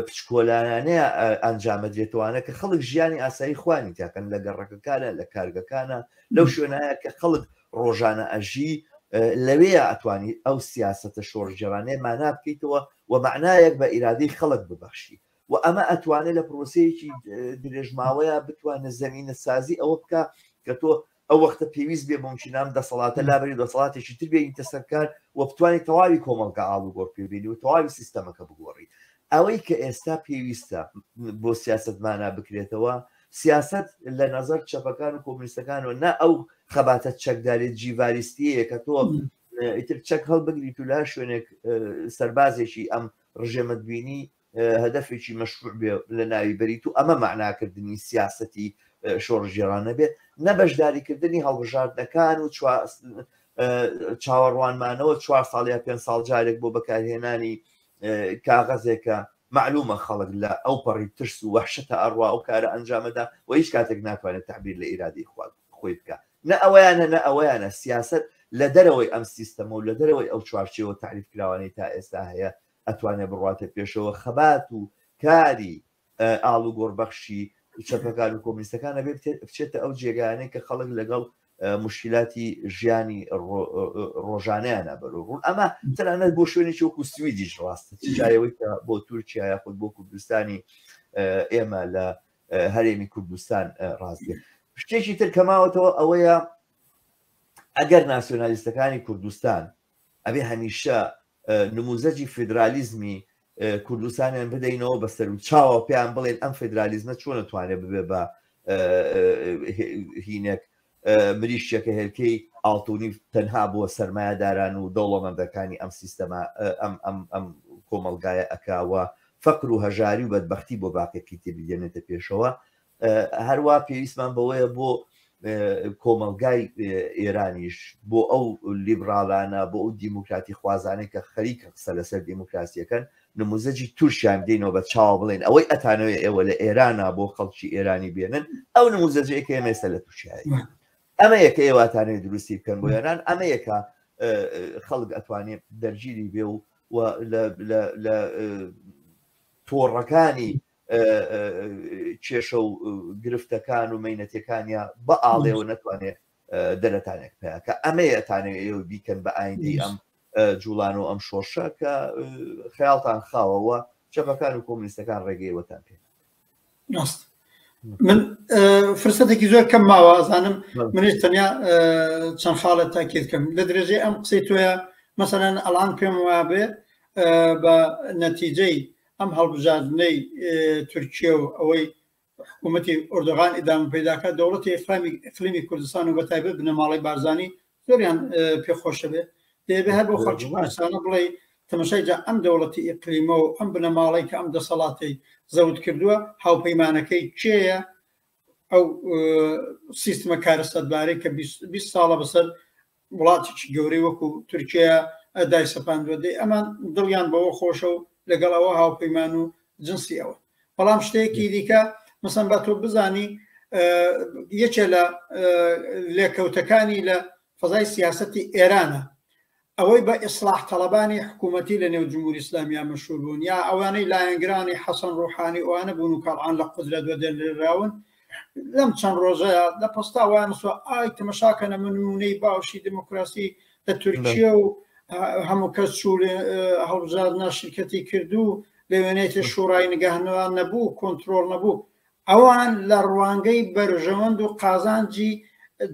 پچکۆلانانەیە ئەنجامە درێتوانە کە خەڵک ژیانی ئاسایی خوانی تاکەن لە گەڕەکەکانە لە کارگەکانە لەو شوێنایە کە خەڵک ڕۆژانە ئەژی لەوەیە ئەتوانی ئەو سیاسەتە شۆڕژێرانەیە مانا بکەیتەوە و معنایەک بە ئیرادەی خەڵک ببەخشی و ئەمە ئەتوانێت لە پرۆسەیەکی درێژماوەیە بتوانێت زەمینە سازی ئەوە بکە کە تۆ ئەو وەختە پێویست بێ بۆمچینام دەسەڵاتە لابری دەسەڵاتێکی تر بێنیتە سەرکار و بتوانێت تەواوی کۆمەڵگە ئاڵوگۆڕ پێبێنی و تەواوی سیستەمەکە بگۆڕی ئەوەی کە ئێستا پێویستە بۆ سیاستمانە بکرێتەوە سیاست لە نظر چەپەکان و کۆمونیستەکانەوە نا ئەو خەباتە چەکدارێت جیڤاریستیەیە کە تۆ ئیتر چەک هەڵبگریت و لا شوێنێک سەربازێکی ئەم ڕژێمەتبینی هەدەفێکی مەشروع بێ لە ناوی بەریت و ئەمە معناکردنی سیاسەتی شۆڕژێرانە بێ نەبەشداریکردنی هەڵبژاردنەکان و چاوەڕوانمانەوە 4 ساڵ یا 5 ساڵ جارێک بۆ بەکارهێنانی کاغەزێکە معلومە خەڵک لە ئەو پەڕی ترس و وەحشەتە ئەڕوا ئەو کارە ئەنجامەدا و هیچ کاتێک ناتوانێت تعبیر لە ئیرادی خۆی بکە نە ئەوەیانە نە ئەوەیانە سیاست لە دەرەوەی ئەم سیستەمە و لە دەرەوەی ئەو چوارچێوە تعریف کراوانەی تا ئێستا هەیە ئەتوانێت بڕاتە پێشەوە خەبات و کاری ئاڵ و گۆڕبەخشی چەپەکان و کۆمونیستەکانە بێ بچێتە ئەو جێگانەی کە خەڵک لەگەڵ مشکلاتی ژیانی ڕۆژانەیانە بەرەوڕوون ئەمە تەنانەت بۆ شوێنێکی وەکو سویدیش ڕاستە جایەوەی کە بۆ تورکیا یاخود بۆ کوردستانی ئێمە لە هەرێمی کوردستان ڕاستێ. شتێکی تر کەماوەتەوە ئەوەیە ئەگەر ناسیۆنالیستەکانی کوردستان ئەبێ هەمیشە نموزەجی فیدرالیزمی کوردستانیان بدەینەوە بەسەر و چاوە پێیان بڵێن ئەم فیدرالیزمە چۆن نتوانێت ببێ بە هینێک مریشتێکە هێلکەی ئاڵتونی تەنها بۆ سەرمایهداران و دەوڵەمەندەکانی ئەم سیستەما ئەم کۆمەلگایە ئەکاوە فەقر و هەژاری و بەدبەختی بۆ باقێکی تێبیدێنێتە پێشەوە. هەروە پێویستمان بەوەیە بۆ کۆمەلگای ئێرانیش بۆ ئەو لیبراڵانە بۆ ئەو دیموکراتی خوازانەی کە خەریکە قسە لەسەر دیموکراسیەکەن نموزەجی تورکیان بدەینەوە بە چاوە بڵێن ئەوەی ئەتانەوێت ئێوە لە ئێرانە بۆ خەڵکی ئێرانی بێنن ئەو نموزەجەیەکە ئێمە لە تورکیایی ئەمە یەکە ئێواتانەوێت دروستی بکەن بۆ ئێران ئەمە یەکە خەڵک ئەتوانێت دەرگیری بێ و لە تۆڕەکانی کێشە و گرفتەکان و مەینەتەکانیا بە ئاڵێەوە نەتوانێت دەرەتانێک پێکە ئەمەیەتانەوێت ئێوە بیکەن بە ئایندەی ئەم جوڵان و ئەم شۆشە کە خەیاڵتان خاوەوە چەپەکان و کۆمونیستەکان ڕێگەیەوەتان پێ. من فرسەتێکی زۆر کەم ماوە ئازانم منیش تەنیا چەند خاڵت تاکید بکەم لە درێژەی ئەم قسەی تۆیە مەسەلەن ئەڵان پێم وایە بێ بە نەتیجەی ئەم هەڵبژاردنەی تورکیە و ئەوەی حکوومەتی ئۆردۆغان ئیدام پەیداکات دەوڵەتی ئیقلیمی کوردستان و بەتایبەت بنەماڵی بارزانی زۆریان پێخۆشە بێ دەبێ هەر بۆ خەڵکی کوردستانە بڵێ تەماشای جا ئەم دەوڵەتی ئیقلیمە و ئەم بنەماڵی کە ئەم دەسەڵاتی زەوت کردووە هاوپەیمانەکەی کێیە ئەو سیستمە کارەسەدبارەی کە 20 ساڵە بەسەر وڵاتێکی گەورەی وەکو تورکیا دای سەپاندووە دەی ئەمان دڵیان بەوە خۆشە و لەگەڵ ئەوە هاوپەیمان و جنسی ئەوە بەڵام شتێکی دیکە مەسەن با تۆ بزانی یەکێ لە لێکەوتەکانی لە فەزای سیاسەتی ئێرانە ئەوەی بە ئیسلاح تەڵەبانی حکوومەتی لە نێو جمهوری ئیسلامیە مەشهور بوون یا ئەوانەی لایەنگرانی حەسەن ڕوحانی ئەوانە بوون و کاڵعان لە قودرەت وەدەنراون لەم چەند ڕۆژەیە لە پستا وانسوە ئای تەمەشاکەنە نمونەی باوشی دموکراسی لە تورکیە و هەموو کەس چوو هەڵبژاردنە شرکەتی کردو لە وێنێتی شوڕای نگەهنەوە نەبوو کۆنتترۆل نەبوو ئەوان لە ڕوانگەی بەرژەوەند و قازانجی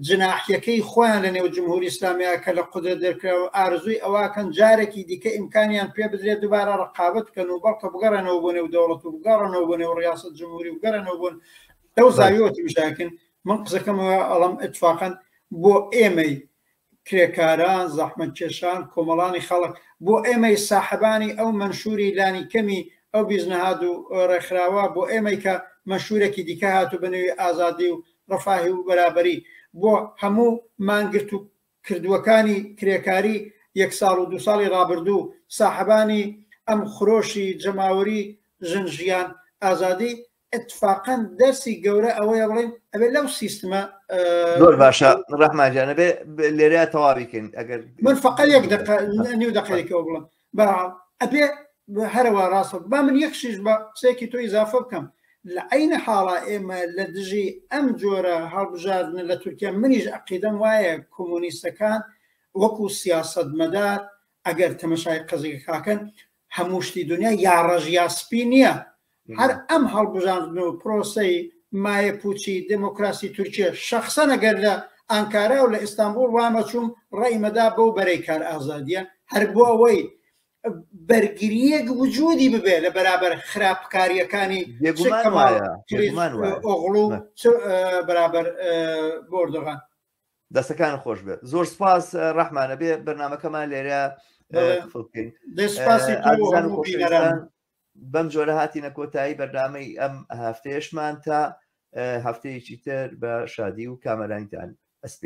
جناحیەکەی خۆیان لە نێو جمهوری ئیسلامیا کە لە قودرەت دەرکراوە ئارزووی ئەواکەن جارێکی دیکە ئیمکانیان پێ بدرێت دووبارە ڕقابەت بکەن و بەڵکە بگەڕێنەوە بۆ نێو دەوڵەت و بگەڕێنەوە بۆ نێو ڕیاست جمهوری و بگەڕێنەوە بوون لەو زاویەوەتی مشاکن من قسەکەمەوە ئەڵم ئەتفاقەن بۆ ئێمەی کرێکاران زەحمەتکێشان کۆمەڵانی خەڵک بۆ ئێمەی ساحبانی ئەو منشوری لانی کەمی ئەو بیزنەهاد و ڕێکخراوە بۆ ئێمەی کە مەشهورێکی دیکە هاتو بنەوەی ئازادی و ڕەفاهی و بەرابەری بۆ هەموو مانگرت و کردووەکانی کرێکاری 1 ساڵ و 2 ساڵی ڕابردوو ساحبانی ئەم خرۆشی جەماوەری ژنژیان ئازادی اتفاقا دەرسی گەورە ئەوەیە بڵێن ئەبێ لەو سیستمە زۆر باشە ڕەحمانجانە بێ لێرەیە تەواویکەین ئەگەر من فقط 1 نیو دقیقەوە بڵم بەڵام ئەبێ هەروە ڕاستە با من یەکشیش بە قسێکی تۆ ئیزافە بکەم لە عینە حاڵە ئێمە لە دژی ئەم جۆرە هەڵبژاردنە لە تورکیا منیش عەقیدەم وایە کۆمۆنیستەکان وەکو سیاسەتمەدار ئەگەر تەمەشای قەزیەکەکەن هەموو شتی دنیا یا ڕەژ یا سپی نییە هەر ئەم هەڵبژاردن و پرۆسەی مایە پوچی دموکراسی تورکیا شەخسەن ئەگەر لە ئەنکارا و لە ئیستانبول وامەچووم ڕێیمەدا بەو بەرەی کار ئازادیە هەر بۆ ئەوەی بەرگریەک وجودی ببێ لە بەرابەر خراپکاریەکانی ئۆغڵ و بەرابەر بۆردۆغان دەستەکان خۆش بێت زۆر سپاس ڕەحمانە بێ بەرنامەکەمان لێرە بکەین بەم جۆرە هاتینە کۆتایی بەردامەی ئەم هەفتەیەشمان تا هەفتەیەکی تر بە شادی و کامەرانیتان ئەسپێ